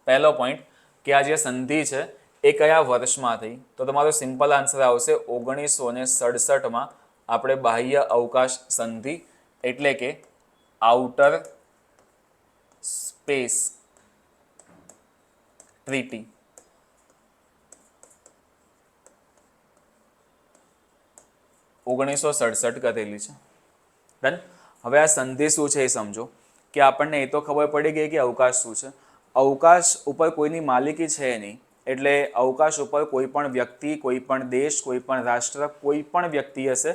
પહેલો પોઈન્ટ કે આ જે સંધિ છે એ કયા વર્ષમાંથી? તો તમારો સિમ્પલ આન્સર આવશે 1967માં આપણે બાહ્ય અવકાશ સંધિ એટલે કે આઉટર સ્પેસ ટ્રીટી 1967 કરેલી છે. ડન. હવે આ સંધિ શું છે એ સમજો કે આપણને એ તો ખબર પડી ગઈ કે અવકાશ શું છે. અવકાશ ઉપર કોઈની માલિકી છે નહીં, એટલે અવકાશ ઉપર કોઈ પણ વ્યક્તિ, કોઈ પણ દેશ, કોઈ પણ રાષ્ટ્ર, કોઈ પણ વ્યક્તિ હશે,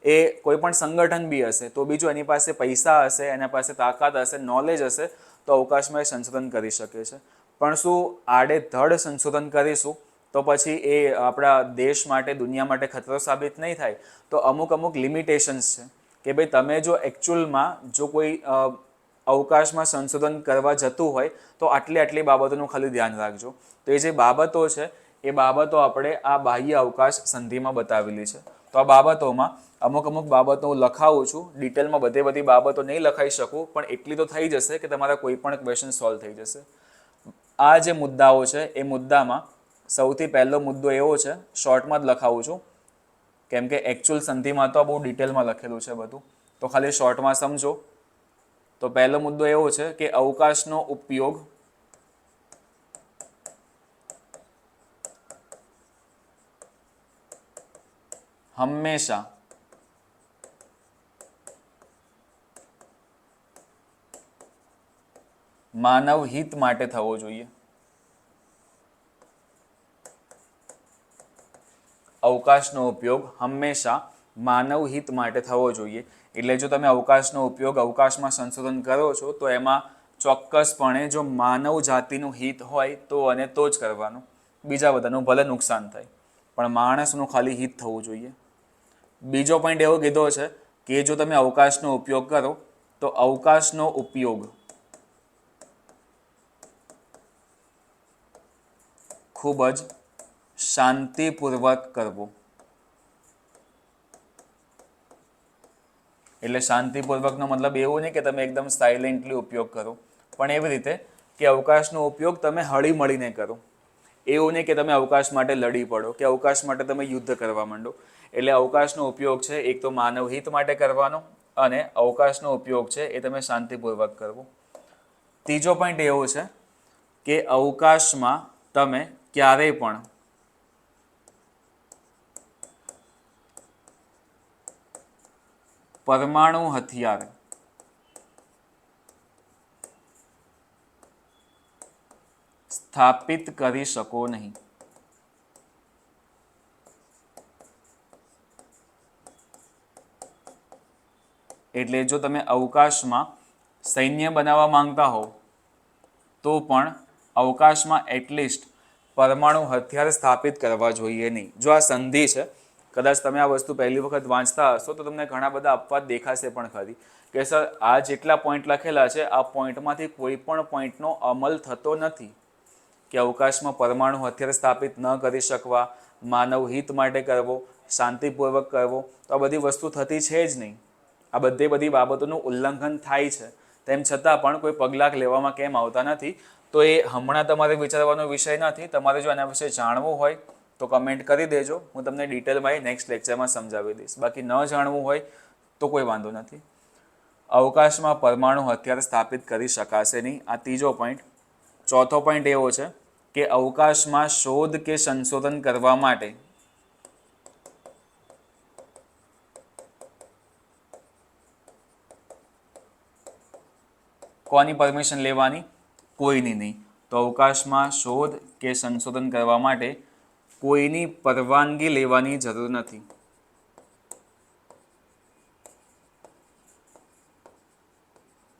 એ કોઈ પણ સંગઠન બી હશે તો બીજું એની પાસે પૈસા હશે, એના પાસે તાકાત હશે, નોલેજ હશે તો અવકાશમાં એ સંશોધન કરી શકે છે. પણ શું આડેધડ સંશોધન કરીશું તો પછી એ આપણા દેશ માટે, દુનિયા માટે ખતરો સાબિત નહીં થાય? તો અમુક લિમિટેશન્સ છે કે ભાઈ તમે જો એકચ્યુઅલમાં જો કોઈ અવકાશમાં સંશોધન કરવા જતું હોય તો આટલી બાબતોનું ખાલી ધ્યાન રાખજો. તો એ જે બાબતો છે એ બાબતો આપણે આ બાહ્ય અવકાશ સંધિમાં બતાવેલી છે. તો આ બાબતોમાં અમુક બાબતો હું લખાવું છું. ડિટેલમાં બધી બાબતો નહીં લખાઈ શકું, પણ એટલી તો થઈ જશે કે તમારા કોઈ પણ ક્વેશ્ચન સોલ્વ થઈ જશે. આ જે મુદ્દાઓ છે એ મુદ્દામાં સૌથી પહેલો મુદ્દો એવો છે, શોર્ટમાં જ લખાવું છું કેમ કે એકચ્યુઅલ સંધિમાં તો બહુ ડિટેલમાં લખેલું છે બધું, તો ખાલી શોર્ટમાં સમજો. તો પહેલો મુદ્દો એવો છે કે અવકાશનો ઉપયોગ હંમેશા માનવ હિત માટે થવો જોઈએ. અવકાશનો ઉપયોગ હંમેશા માનવ હિત માટે થવો જોઈએ. એટલે જો તમે અવકાશનો ઉપયોગ અવકાશમાં સંશોધન કરો છો તો એમાં ચોક્કસપણે જો માનવ જાતિનું હિત હોય તો અને તો જ કરવાનું. બીજા બધાનું ભલે નુકસાન થાય પણ માણસનું ખાલી હિત થવું જોઈએ. બીજો પોઈન્ટ એવો કીધો છે કે જો તમે અવકાશનો ઉપયોગ કરો તો અવકાશનો ઉપયોગ ખૂબ જ શાંતિપૂર્વક કરવો. એટલે શાંતિપૂર્વકનો મતલબ એવું નહીં કે તમે એકદમ સાયલેન્ટલી ઉપયોગ કરો, પણ એવી રીતે કે અવકાશનો ઉપયોગ તમે હળી મળીને કરો. એવું નહીં કે તમે અવકાશ માટે લડી પડો કે અવકાશ માટે તમે યુદ્ધ કરવા માંડો. એટલે અવકાશનો ઉપયોગ છે એક તો માનવ હિત માટે કરવાનો, અને અવકાશનો ઉપયોગ છે એ તમે શાંતિપૂર્વક કરવો. ત્રીજો પોઈન્ટ એવો છે કે અવકાશમાં તમે ક્યારેય પણ પરમાણુ હથિયાર સ્થાપિત કરી શકો નહીં. એટલે જો તમે અવકાશમાં સૈન્ય બનાવવા માંગતા હો તો પણ અવકાશમાં એટલીસ્ટ પરમાણુ હથિયાર સ્થાપિત કરવા જોઈએ નહીં. જો આ સંધિ છે, કદાચ તમે આ વસ્તુ પહેલી વખત વાંચતા હશો તો તમને ઘણા બધા અપવાદ દેખાશે પણ ખરી કે સર આ જેટલા પોઈન્ટ લખેલા છે આ પોઈન્ટમાંથી કોઈ પણ પોઈન્ટનો અમલ થતો નથી. કે અવકાશમાં પરમાણુ હથિયાર સ્થાપિત ન કરી શકવા, માનવ હિત માટે કરવો, શાંતિપૂર્વક કરવો, તો આ બધી વસ્તુ થતી છે જ નહીં. આ બધી બાબતોનું ઉલ્લંઘન થાય છે, તેમ છતાં પણ કોઈ પગલાં લેવામાં કેમ આવતા નથી? તો એ હમણાં તમારે વિચારવાનો વિષય નથી. તમારે જો એના વિશે જાણવું હોય તો કમેન્ટ કરી દેજો, હું તમને ડિટેલમાં નેક્સ્ટ લેક્ચરમાં સમજાવી દઈશ. બાકી ન જાણવું હોય તો કોઈ વાંધો નથી. અવકાશમાં પરમાણુ હથિયાર સ્થાપિત કરી શકાશે નહીં, આ ત્રીજો પોઈન્ટ. ચોથો પોઈન્ટ એવો છે કે અવકાશમાં શોધ કે સંશોધન કરવા માટે કોની પરમિશન લેવાની? કોઈની નહીં. તો અવકાશમાં શોધ કે સંશોધન કરવા માટે કોઈની પરવાનગી લેવાની જરૂર નથી.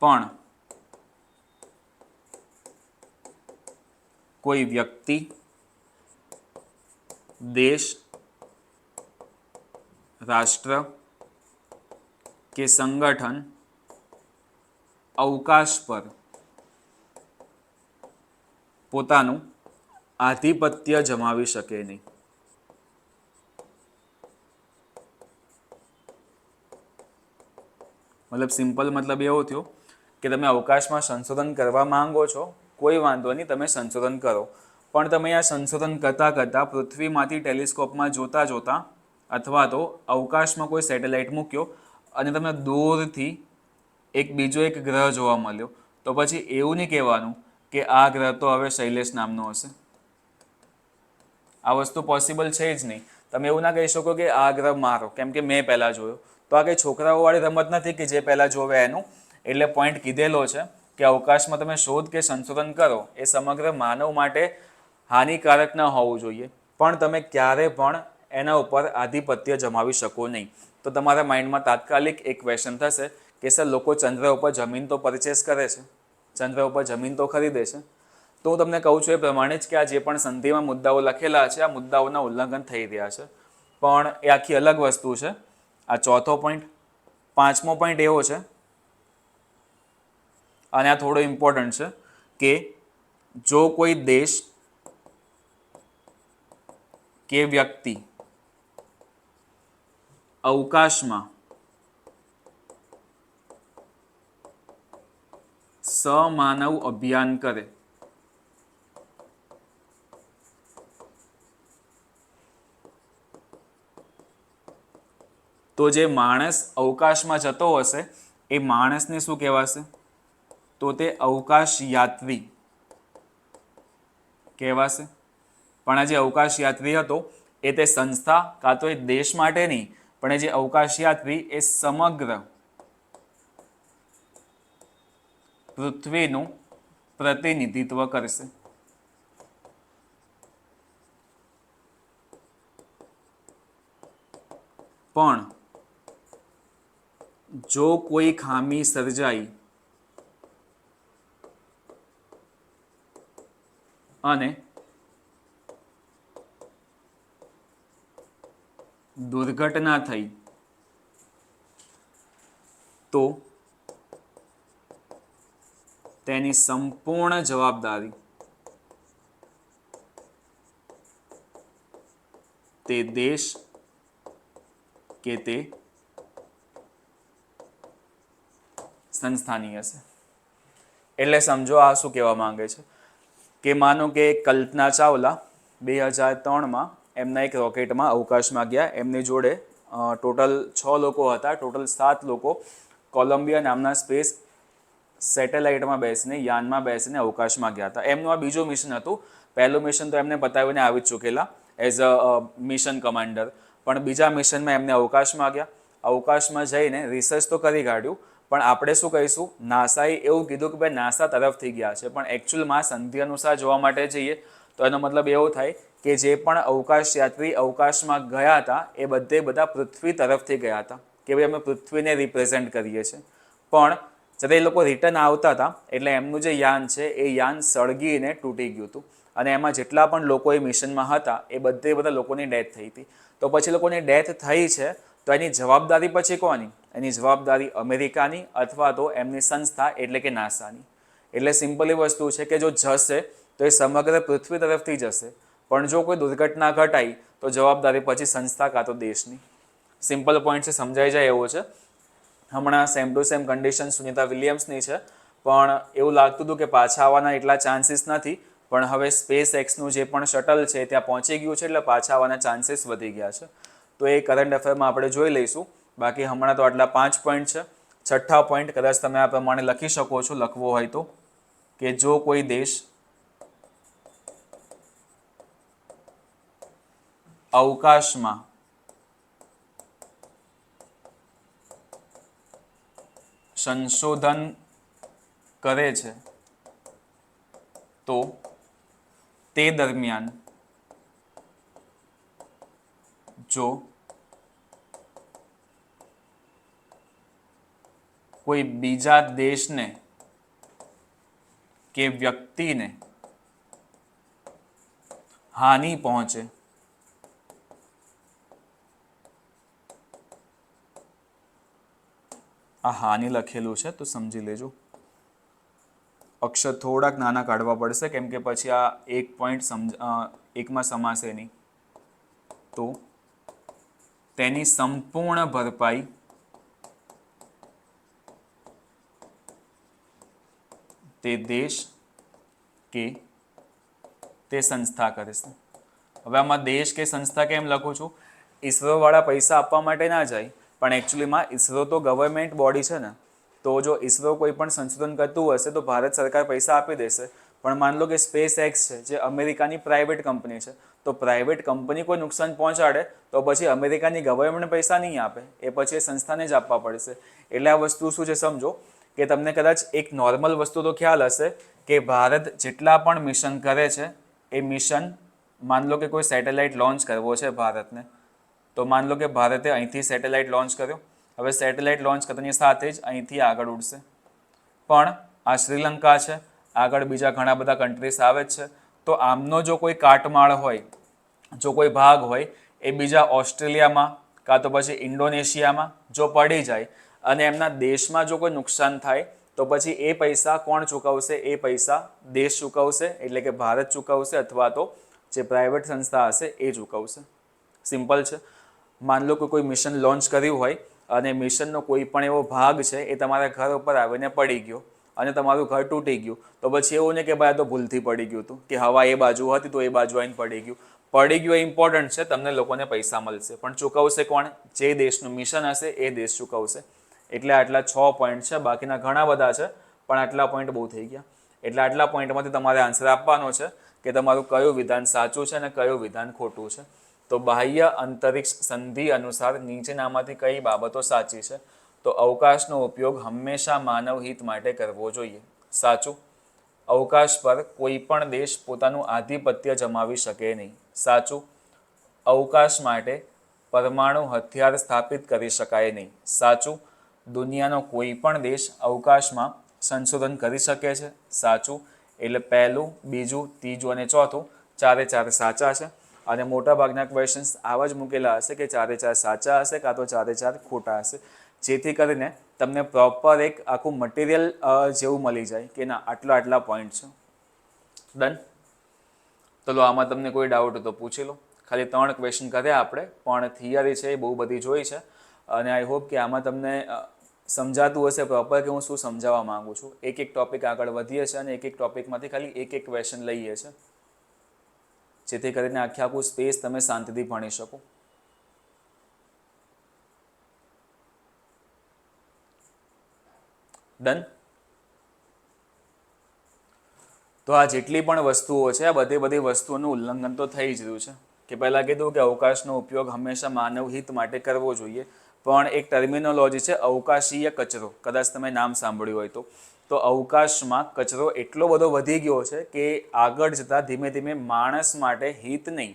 પણ કોઈ વ્યક્તિ, દેશ, રાષ્ટ્ર કે સંગઠન અવકાશ પર પોતાનું આધિપત્ય જમાવી શકે નહીં. મતલબ સિમ્પલ મતલબ એવો થયો કે તમે અવકાશમાં સંશોધન કરવા માંગો છો, કોઈ વાંધો નહીં, તમે સંશોધન કરો, પણ તમે આ સંશોધન કરતાં કરતાં પૃથ્વીમાંથી ટેલિસ્કોપમાં જોતા જોતા અથવા તો અવકાશમાં કોઈ સેટેલાઇટ મૂક્યો અને તમને દૂરથી એક બીજો એક ગ્રહ જોવા મળ્યો, તો પછી એવું નહીં કહેવાનું કે આ ગ્રહ તો હવે શૈલેષ નામનો હશે. આ વસ્તુ પોસિબલ છે જ નહીં. તમે એવું ના કહી શકો કે આ ગ્રહ મારો કેમ કે મેં પહેલાં જોયો. તો આ કંઈ છોકરાઓવાળી રમત નથી કે જે પહેલાં જોવે એનું. એટલે પોઈન્ટ કીધેલો છે કે અવકાશમાં તમે શોધ કે સંશોધન કરો એ સમગ્ર માનવ માટે હાનિકારક ન હોવું જોઈએ, પણ તમે ક્યારે પણ એના ઉપર આધિપત્ય જમાવી શકો નહીં. તો તમારા માઇન્ડમાં તાત્કાલિક એક ક્વેશ્ચન થશે કે સર લોકો ચંદ્ર ઉપર જમીન તો પરચેસ કરે છે, ચંદ્ર ઉપર જમીન તો ખરીદે છે. તો હું તમને કહું છું એ પ્રમાણે જ કે આ જે પણ સંધિમાં મુદ્દાઓ લખેલા છે આ મુદ્દાઓના ઉલ્લંઘન થઈ રહ્યા છે. પણ એ આખી અલગ વસ્તુ છે. આ ચોથો પોઈન્ટ. પાંચમો પોઈન્ટ એવો છે, અને આ થોડો ઇમ્પોર્ટન્ટ છે, કે જો કોઈ દેશ કે વ્યક્તિ અવકાશમાં સમાનવ અભિયાન કરે તો જે માણસ અવકાશમાં જતો હશે એ માણસને શું કહેવાશે? તો તે અવકાશ યાત્રી કહેવાશે. પણ આ જે અવકાશ યાત્રી હતો એ તે સંસ્થા કાં તો એ દેશ માટે નહીં, પણ એ જે અવકાશ યાત્રી એ સમગ્ર પૃથ્વીનું પ્રતિનિધિત્વ કરશે. પણ જો કોઈ ખામી સર્જાઈ અને દુર્ઘટના થઈ તો તેની સંપૂર્ણ જવાબદારી તે દેશ કે તે સંસ્થાની હશે. એટલે સમજો આ શું કહેવા માંગે છે કે માનો કે કલ્પના ચાવલા 2003માં એમના એક રોકેટમાં અવકાશમાં ગયા. એમની જોડે ટોટલ 6 લોકો હતા. ટોટલ 7 લોકો કોલંબિયા નામના સ્પેસ સેટેલાઇટમાં બેસીને યાનમાં બેસીને અવકાશમાં ગયા હતા. એમનું આ બીજું મિશન હતું. પહેલું મિશન તો એમને બતાવીને આવી જ ચૂકેલા એઝ અ મિશન કમાન્ડર. પણ બીજા મિશનમાં એમને અવકાશમાં ગયા. અવકાશમાં જઈને રિસર્ચ તો કરી કાઢ્યું, પણ આપણે શું કહીશું, નાસાએ એવું કીધું કે ભાઈ નાસા તરફથી ગયા છે, પણ એકચ્યુઅલમાં સંધિ અનુસાર જોવા માટે જઈએ તો એનો મતલબ એવો થાય કે જે પણ અવકાશ યાત્રી અવકાશમાં ગયા હતા એ બધા પૃથ્વી તરફથી ગયા હતા કે ભાઈ અમે પૃથ્વીને રિપ્રેઝેન્ટ કરીએ છીએ. પણ જ્યારે એ લોકો રિટર્ન આવતા હતા એટલે એમનું જે યાન છે એ યાન સળગીને તૂટી ગયું હતું, અને એમાં જેટલા પણ લોકો એ મિશનમાં હતા એ બધા લોકોની ડેથ થઈ હતી. તો પછી લોકોની ડેથ થઈ છે તો એની જવાબદારી પછી કોની? એની જવાબદારી અમેરિકાની અથવા તો એમની સંસ્થા એટલે કે નાસાની. એટલે સિમ્પલી વસ્તુ છે કે જો જશે તો એ સમગ્ર પૃથ્વી તરફથી જશે, પણ જો કોઈ દુર્ઘટના ઘટાઈ તો જવાબદારી પછી સંસ્થા કાં તો દેશની. સિમ્પલ પોઈન્ટ છે, સમજાઈ જાય એવો છે. હમણાં same to same condition Sunita વિલિયમ્સની છે, પણ એવું લાગતું હતું કે પાછા આવવાના એટલા ચાન્સીસ નથી, પણ હવે સ્પેસ એક્સનું જે પણ શટલ છે ત્યાં પહોંચી ગયું છે એટલે પાછા આવવાના ચાન્સીસ વધી ગયા છે. તો એ કરંટ અફેરમાં આપણે જોઈ લઈશું. બાકી હમણાં તો આટલા 5 પોઈન્ટ છે. છઠ્ઠા પોઈન્ટ કદાચ તમે આ પ્રમાણે લખી શકો છો, લખવો હોય તો, કે જો કોઈ દેશ અવકાશમાં સંશોધન કરે છે તો તે દરમિયાન જો કોઈ બીજા દેશને કે વ્યક્તિને હાનિ પહોંચે આ હાનિ લખેલું છે તો સમજી લેજો. અક્ષર થોડાક નાના કાઢવા પડશે કેમ કે પછી આ એક પોઈન્ટ એકમાં સમાશે નહીં. તો તેની સંપૂર્ણ ભરપાઈ તે દેશ કે તે સંસ્થા કરીશ. હવે આમાં દેશ કે સંસ્થા કેમ લખું છું? ઈસરોવાળા પૈસા આપવા માટે ના જાય, પણ એકચ્યુઅલીમાં ઈસરો તો ગવર્મેન્ટ બોડી છે ને, તો જો ઈસરો કોઈ પણ સંશોધન કરતું હશે તો ભારત સરકાર પૈસા આપી દેશે. પણ માન લો કે સ્પેસ એક્સ છે જે અમેરિકાની પ્રાઇવેટ કંપની છે, તો પ્રાઇવેટ કંપની કોઈ નુકસાન પહોંચાડે તો પછી અમેરિકાની ગવર્મેન્ટ પૈસા નહીં આપે, એ પછી એ સંસ્થાને જ આપવા પડશે. એટલે આ વસ્તુ શું છે સમજો કે તમને કદાચ એક નોર્મલ વસ્તુ તો ખ્યાલ હશે કે ભારત જેટલા પણ મિશન કરે છે એ મિશન, માન લો કે કોઈ સેટેલાઇટ લોન્ચ કરવો છે ભારતને, તો માન લો કે ભારતે અહીંથી સેટેલાઇટ લોન્ચ કર્યો. હવે સેટેલાઇટ લોન્ચ કરતાની સાથે જ અહીંથી આગળ ઉડશે, પણ આ શ્રીલંકા છે, આગળ બીજા ઘણા બધા કન્ટ્રીઝ આવે જ છે, તો આમનો જો કોઈ કાટમાળ હોય, જો કોઈ ભાગ હોય એ બીજા ઓસ્ટ્રેલિયામાં કાં તો પછી ઇન્ડોનેશિયામાં જો પડી જાય અને એમના દેશમાં જો કોઈ નુકસાન થાય તો પછી એ પૈસા કોણ ચૂકવશે? એ પૈસા દેશ ચૂકવશે, એટલે કે ભારત ચૂકવશે અથવા તો જે પ્રાઇવેટ સંસ્થા હશે એ ચૂકવશે. સિમ્પલ છે. માન લો કે કોઈ મિશન લોન્ચ કર્યું હોય અને મિશનનો કોઈ પણ એવો ભાગ છે એ તમારા ઘર ઉપર આવીને પડી ગયો અને તમારું ઘર તૂટી ગયું, તો પછી એવું નહીં કે ભાઈ આ તો ભૂલથી પડી ગયું હતું, કે હવા એ બાજુ હતી તો એ બાજુ આવીને પડી ગયું. પડી ગયું એ ઇમ્પોર્ટન્ટ છે, તમને લોકોને પૈસા મળશે, પણ ચૂકવશે કોણ? જે દેશનું મિશન હશે એ દેશ ચૂકવશે. એટલે આટલા 6 પોઈન્ટ છે, બાકીના ઘણા બધા છે પણ આટલા પોઈન્ટ બહુ થઈ ગયા. એટલે આટલા પોઈન્ટમાંથી તમારે આન્સર આપવાનો છે કે તમારું કયું વિધાન સાચું છે અને કયું વિધાન ખોટું છે. તો બાહ્ય અંતરિક્ષ સંધિ અનુસાર નીચેનામાંથી કઈ બાબતો સાચી છે? તો અવકાશનો ઉપયોગ હંમેશા માનવ હિત માટે કરવો જોઈએ. સાચું. અવકાશ પર કોઈ પણ દેશ પોતાનું આધિપત્ય જમાવી શકે નહીં. સાચું. અવકાશ માટે પરમાણુ હથિયાર સ્થાપિત કરી શકાય નહીં. સાચું. દુનિયાનો કોઈ પણ દેશ અવકાશમાં સંશોધન કરી શકે છે. સાચું. એટલે પહેલું, બીજું, ત્રીજું અને ચોથું ચારે ચાર સાચા છે. અને મોટાભાગના ક્વેશ્ચન્સ આવા જ મૂકેલા હશે કે ચારે ચાર સાચા હશે કાં તો ચારે ચાર ખોટા હશે, જેથી કરીને તમને પ્રોપર એક આખું મટીરિયલ જેવું મળી જાય કે ના આટલા પોઈન્ટ છે. ડન. ચલો આમાં તમને કોઈ ડાઉટ હોય તો પૂછી લો. ખાલી 3 ક્વેશ્ચન કર્યા આપણે, પણ થિયરી છે એ બહુ બધી જોઈ છે અને આઈ હોપ કે આમાં તમને સમજાતું હશે પ્રોપર કે હું શું સમજાવવા માંગુ છું. એક ટોપિક આગળ વધીએ છીએ અને એક ટોપિકમાંથી ખાલી એક ક્વેશ્ચન લઈએ છીએ, જેથી કરીને આખું સ્પેસ તમે શાંતિથી ભણી શકો. ડન. તો આ જેટલી પણ વસ્તુઓ છે આ બધી વસ્તુઓનું ઉલ્લંઘન તો થઈ જ રહ્યું છે. કે પહેલાં કીધું કે અવકાશનો ઉપયોગ હંમેશા માનવ હિત માટે કરવો જોઈએ, પણ એક ટર્મિનોલોજી છે અવકાશીય કચરો, કદાચ તમે નામ સાંભળ્યું હોય તો અવકાશમાં કચરો એટલો બધો વધી ગયો છે કે આગળ જતાં ધીમે ધીમે માણસ માટે હિત નહીં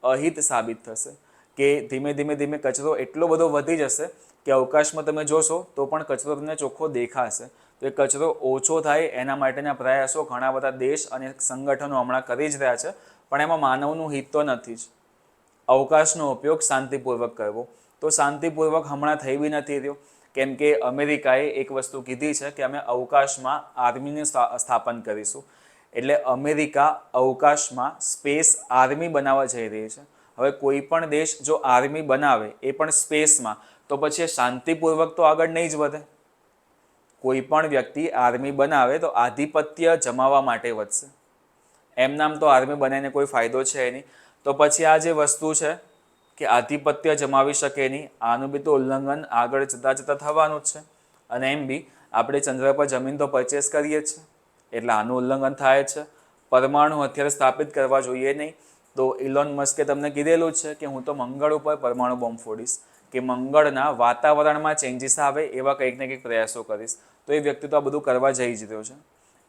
અહિત સાબિત થશે. કે ધીમે કચરો એટલો બધો વધી જશે કે અવકાશમાં તમે જોશો તો પણ કચરો તમને ચોખ્ખો દેખાશે. તો એ કચરો ઓછો થાય એના માટેના પ્રયાસો ઘણા બધા દેશ અને સંગઠનો હમણાં કરી જ રહ્યા છે, પણ એમાં માનવનું હિત તો નથી જ. અવકાશનો ઉપયોગ શાંતિપૂર્વક કરવો, તો શાંતિપૂર્વક હમણાં થઈ બી નથી રહ્યો, કેમ કે અમેરિકાએ એક વસ્તુ કીધી છે કે અમે અવકાશમાં આર્મીને સ્થાપન કરીશું. એટલે અમેરિકા અવકાશમાં સ્પેસ આર્મી બનાવવા જઈ રહી છે. હવે કોઈ પણ દેશ જો આર્મી બનાવે એ પણ સ્પેસમાં, તો પછી એ શાંતિપૂર્વક તો આગળ નહીં જ વધે. કોઈ પણ વ્યક્તિ આર્મી બનાવે તો આધિપત્ય જમાવવા માટે વધશે. એમ નામ તો આર્મી બનાવીને કોઈ ફાયદો છે નહીં. તો પછી આ જે વસ્તુ છે કે આધિપત્ય જમાવી શકે નહીં, આનું બી તો ઉલ્લંઘન આગળ જતાં થવાનું જ છે. અને એમ બી આપણે ચંદ્ર પર જમીન તો પરચેસ કરીએ જ છે, એટલે આનું ઉલ્લંઘન થાય જ છે. પરમાણુ હથિયાર સ્થાપિત કરવા જોઈએ નહીં, તો ઇલોન મસ્કે તમને કીધેલું જ છે કે હું તો મંગળ ઉપર પરમાણુ બોમ્બ ફોડીશ, કે મંગળના વાતાવરણમાં ચેન્જીસ આવે એવા કંઈક ને કંઈક પ્રયાસો કરીશ. તો એ વ્યક્તિ તો આ બધું કરવા જઈ જ રહ્યો છે.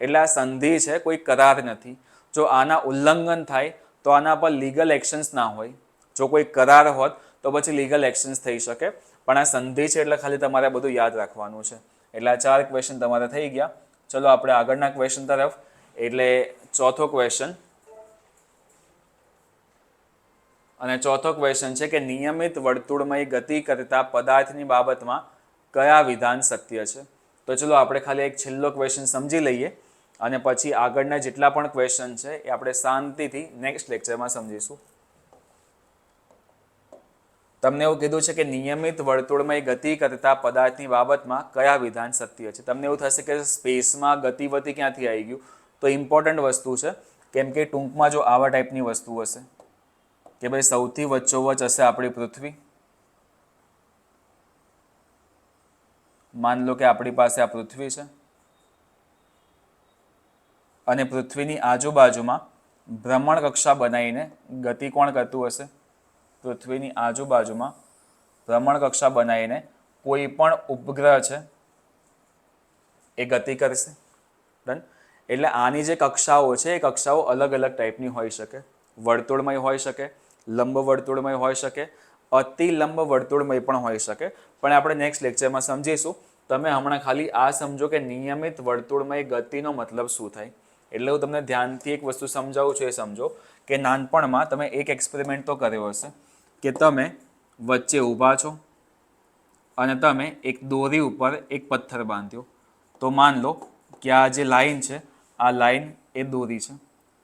એટલે આ સંધિ છે, કોઈ કરાર નથી. જો આના ઉલ્લંઘન થાય તો આના પર લીગલ એક્શન્સ ના હોય. જો કોઈ કરાર હોત તો પછી લીગલ એક્શન્સ થઈ શકે, પણ આ સંધિ છે એટલે ખાલી તમારે બધું યાદ રાખવાનું છે. એટલે આ 4 ક્વેશ્ચન તમારે થઈ ગયા. ચલો આપણે આગળના ક્વેશ્ચન તરફ. એટલે ચોથો ક્વેશ્ચન, અને ચોથો ક્વેશ્ચન છે કે નિયમિત વર્તુળમય ગતિ કરતા પદાર્થની બાબતમાં કયા વિધાન સત્ય છે? તો ચલો આપણે ખાલી એક છેલ્લો ક્વેશ્ચન સમજી લઈએ અને પછી આગળના જેટલા પણ ક્વેશ્ચન છે એ આપણે શાંતિથી નેક્સ્ટ લેક્ચરમાં સમજીશું. તમને એવું કીધું છે કે નિયમિત વર્તુળમય ગતિ કરતા પદાર્થની બાબતમાં કયા વિધાન સત્ય છે? તમને એવું થશે કે સ્પેસમાં ગતિ ક્યાંથી આવી ગયું? તો ઇમ્પોર્ટન્ટ વસ્તુ છે. કેમ કે ટૂંકમાં જો આવા ટાઈપની વસ્તુ હશે કે ભાઈ સૌથી વચ્ચોવચ હશે આપણી પૃથ્વી, માન લો કે આપણી પાસે આ પૃથ્વી છે અને પૃથ્વીની આજુબાજુમાં ભ્રમણ કક્ષા બનાવીને ગતિ કોણ કરતું હશે? પૃથ્વીની આજુબાજુમાં ભ્રમણ કક્ષા બનાવીને કોઈ પણ ઉપગ્રહ છે એ ગતિ કરશે. ડન. એટલે આની જે કક્ષાઓ છે એ કક્ષાઓ અલગ અલગ ટાઈપની હોઈ શકે. વર્તુળમય હોઈ શકે, લંબ વર્તુળમય હોઈ શકે, અતિ લંબ વર્તુળમય પણ હોઈ શકે. પણ આપણે નેક્સ્ટ લેક્ચરમાં સમજીશું. તમે હમણાં ખાલી આ સમજો કે નિયમિત વર્તુળમય ગતિનો મતલબ શું થાય. એટલે હું તમને ધ્યાનથી એક વસ્તુ સમજાવું છું. એ સમજો કે નાનપણમાં તમે એક એક્સપેરિમેન્ટ તો કર્યો હશે કે તમે વચ્ચે ઊભા છો અને તમે એક દોરી ઉપર એક પથ્થર બાંધ્યો. તો માન લો કે આ જે લાઈન છે, આ લાઈન એ દોરી છે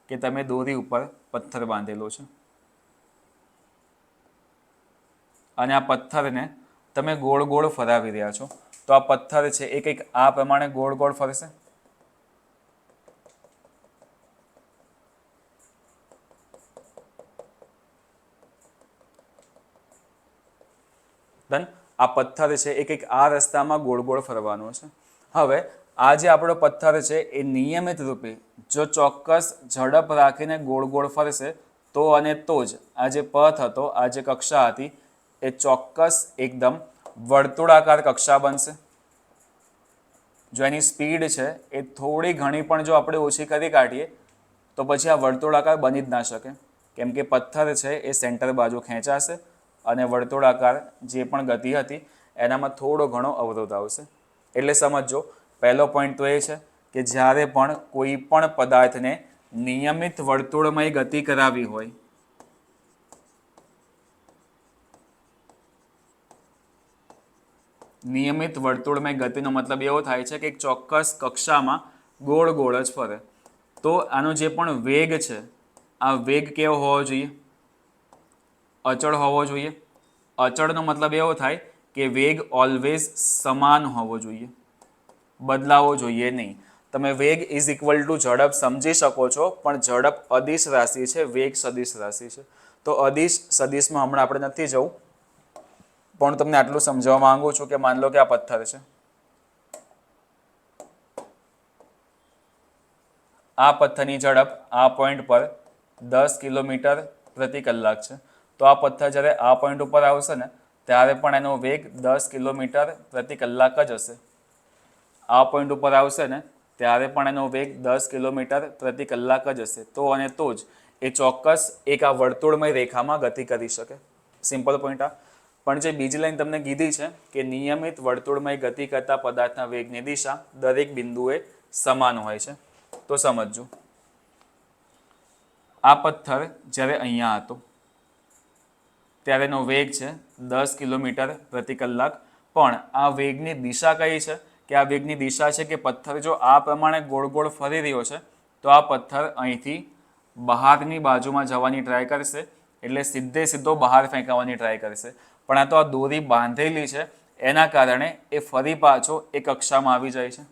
કે તમે દોરી ઉપર પથ્થર બાંધેલો છે અને આ પથ્થરને તમે ગોળ ગોળ ફરાવી રહ્યા છો. તો આ પથ્થર છે એ કંઈક આ પ્રમાણે ગોળ ગોળ ફરશે. ધન આ પથ્થર છે એ કંઈક આ રસ્તામાં ગોળ ગોળ ફરવાનો છે. હવે આ જે આપણો પથ્થર છે એ નિયમિત રૂપે જો ચોક્કસ ઝડપ રાખીને ગોળ ગોળ ફરશે તો અને તો જ આ જે પથ હતો, આ જે કક્ષા હતી એ ચોક્કસ એકદમ વર્તુળાકાર કક્ષા બનશે. જો એની સ્પીડ છે એ થોડી ઘણી પણ જો આપણે ઓછી કરી કાઢીએ તો પછી આ વર્તુળાકાર બની જ ના શકે. કેમ કે પથ્થર છે એ સેન્ટર બાજુ ખેંચાશે અને વર્તુળાકાર જે પણ ગતિ હતી એનામાં થોડો ઘણો અવરોધ આવશે. એટલે સમજો, પહેલો પોઈન્ટ તો એ છે કે જ્યારે પણ કોઈ પણ પદાર્થને નિયમિત વર્તુળમય ગતિ કરાવી હોય નિયમિત વર્તુળમય ગતિનો મતલબ એવો થાય છે કે એક ચોક્કસ કક્ષામાં ગોળ ગોળ જ ફરે. તો આનો જે પણ વેગ છે, આ વેગ કેવો હોવો જોઈએ? અચળ હોવો જોઈએ. અચળનો મતલબ એવો થાય કે વેગ ઓલવેઝ સમાન હોવો જોઈએ, બદલાવો જોઈએ નહીં. તમે વેગ ઇઝ ઇક્વલ ટુ ઝડપ સમજી શકો છો, પણ ઝડપ અદિશ રાશિ છે, વેગ સદિશ રાશિ છે. તો અદિશ સદિશમાં હમણાં આપણે નથી જવું, પણ તમને આટલું સમજાવવા માંગુ છું કે માન લો કે આ પથ્થર છે, આ પથ્થરની ઝડપ આ પોઈન્ટ પર 10 કિલોમીટર પ્રતિ કલાક છે. તો આ પથ્થર જ્યારે આ પોઈન્ટ ઉપર આવશે ને ત્યારે પણ એનો વેગ 10 કિલોમીટર પ્રતિ કલાક જ હશે. આ પોઈન્ટ ઉપર આવશે ને ત્યારે પણ એનો વેગ 10 કિલોમીટર પ્રતિ કલાક જ હશે. તો અને તો જ એ ચોક્કસ એક આ વર્તુળમય રેખામાં ગતિ કરી શકે. સિમ્પલ પોઈન્ટ આ. પણ જે બીજી લાઈન તમને કીધી છે કે નિયમિત વર્તુળમય ગતિ કરતા પદાર્થના વેગની દિશા દરેક બિંદુએ સમાન હોય છે. તો સમજજો, આ પથ્થર જ્યારે અહીંયા હતો ત્યારે એનો વેગ છે 10 કિલોમીટર પ્રતિ કલાક. પણ આ વેગની દિશા કઈ છે? કે આ વેગની દિશા છે કે પથ્થર જો આ પ્રમાણે ગોળ ગોળ ફરી રહ્યો છે તો આ પથ્થર અહીંથી બહારની બાજુમાં જવાની ટ્રાય કરશે, એટલે સીધે સીધો બહાર ફેંકાવાની ટ્રાય કરશે. પણ આ તો આ દોરી બાંધેલી છે એના કારણે એ ફરી પાછો એ કક્ષામાં આવી જાય છે.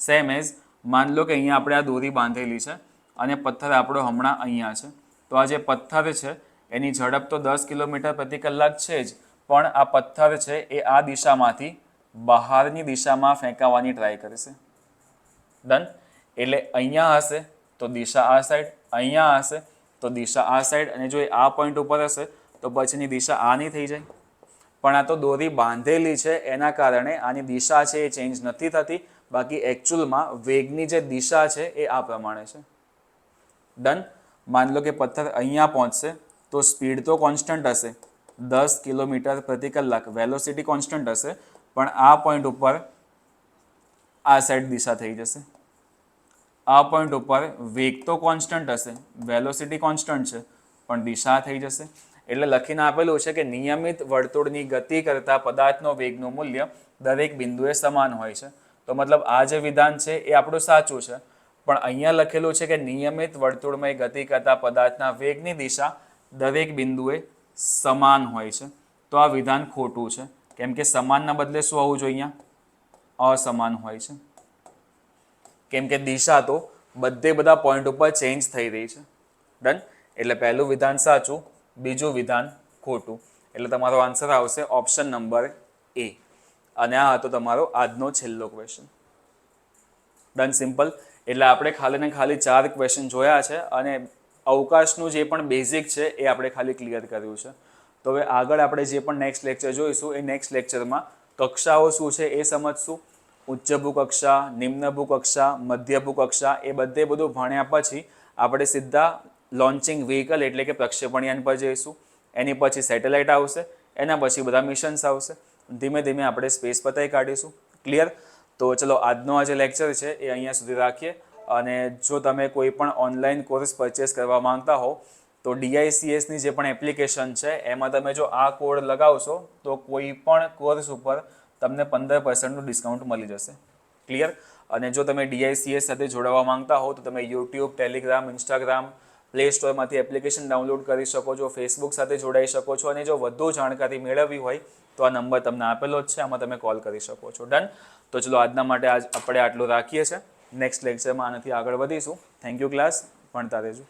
સેમ એઝ માન લો કે અહીંયા આપણે આ દોરી બાંધેલી છે અને પથ્થર આપણો હમણાં અહીંયા છે. તો આ જે પથ્થર છે એની ઝડપ તો 10 કિલોમીટર પ્રતિ કલાક છે જ, પણ આ પથ્થર છે એ આ દિશામાંથી બહારની દિશામાં ફેંકાવાની ટ્રાય કરશે. ડન. એટલે અહીંયા હશે તો દિશા આ સાઈડ, અહીંયા હશે તો દિશા આ સાઈડ, અને જો એ આ પોઈન્ટ ઉપર હશે તો પછીની દિશા આની થઈ જાય. પણ આ તો દોરી બાંધેલી છે એના કારણે આની દિશા છે એ ચેન્જ નથી થતી. બાકી એકચ્યુઅલમાં વેગની જે દિશા છે એ આ પ્રમાણે છે. ડન. માન લો કે પથ્થર અહીંયા પહોંચશે તો સ્પીડ તો કોન્સ્ટન્ટ હશે 10 કિલોમીટર પ્રતિ કલાક, વેલોસિટી કોન્સ્ટન્ટ હશે, પણ આ પોઈન્ટ ઉપર આ સાઈડ દિશા થઈ જશે. આ પોઈન્ટ ઉપર વેગ તો કોન્સ્ટન્ટ હશે, વેલોસિટી કોન્સ્ટન્ટ છે, પણ દિશા થઈ જશે. એટલે લખીને આપેલું છે કે નિયમિત વર્તુળની ગતિ કરતા પદાર્થનો વેગનું મૂલ્ય દરેક બિંદુએ સમાન હોય છે. તો મતલબ આ જે વિધાન છે એ આપણું સાચું છે, પણ અહીંયા લખેલું છે કે નિયમિત વર્તુળમય ગતિ કરતા પદાર્થના વેગની દિશા દરેક બિંદુએ સમાન હોય છે. તો આ વિધાન ખોટું છે, કેમ કે સમાનના બદલે શું હોવું જોઈએ? અહીંયા અસમાન હોય છે. કેમ કે દિશા તો બધા પોઈન્ટ ઉપર ચેન્જ થઈ રહી છે. ડન. એટલે પહેલું વિધાન સાચું, બીજું વિધાન ખોટું. એટલે તમારો આન્સર આવશે ઓપ્શન નંબર એ. અને આ હતો તમારો આજનો છેલ્લો ક્વેશ્ચન. ડન. સિમ્પલ. એટલે આપણે ખાલી ને ખાલી 4 ક્વેશ્ચન જોયા છે અને અવકાશનું જે પણ બેઝિક છે એ આપણે ખાલી ક્લિયર કર્યું છે. તો હવે આગળ આપણે જે પણ નેક્સ્ટ લેક્ચર જોઈશું એ નેક્સ્ટ લેક્ચરમાં કક્ષાઓ શું છે એ સમજશું. ઉચ્ચ ભૂકક્ષા, નિમ્ન ભૂકક્ષા, મધ્ય ભૂકક્ષા એ બધું ભણ્યા પછી આપણે સીધા લોન્ચિંગ વ્હીકલ એટલે કે પ્રક્ષેપણયાન પર જઈશું. એની પછી સેટેલાઇટ આવશે, એના પછી બધા મિશન્સ આવશે. ધીમે ધીમે આપણે સ્પેસ પતાવી કાઢીશું. ક્લિયર? તો ચલો આજનો આ જે લેક્ચર છે એ અહીંયા સુધી રાખીએ. અને જો તમે કોઈ પણ ઓનલાઈન કોર્સ પરચેસ કરવા માંગતા હો તો DICSની જે પણ એપ્લિકેશન છે એમાં તમે જો આ કોડ લગાવશો તો કોઈ પણ કોર્સ ઉપર તમને 15% ડિસ્કાઉન્ટ મળી જશે. ક્લિયર? અને જો તમે DICS સાથે જોડાવા માંગતા હો તો તમે યુટ્યુબ, ટેલિગ્રામ, ઇન્સ્ટાગ્રામ, પ્લે સ્ટોરમાંથી એપ્લિકેશન ડાઉનલોડ કરી શકો છો, ફેસબુક સાથે જોડાઈ શકો છો. અને જો વધુ જાણકારી મેળવવી હોય તો આ નંબર તમને આપેલો જ છે, આમાં તમે કોલ કરી શકો છો. ડન. તો ચલો આજના માટે આપણે આટલું રાખીએ છીએ. નેક્સ્ટ લેક્ચરમાં આનાથી આગળ વધીશું. Thank you class. ભણતા રહેજો.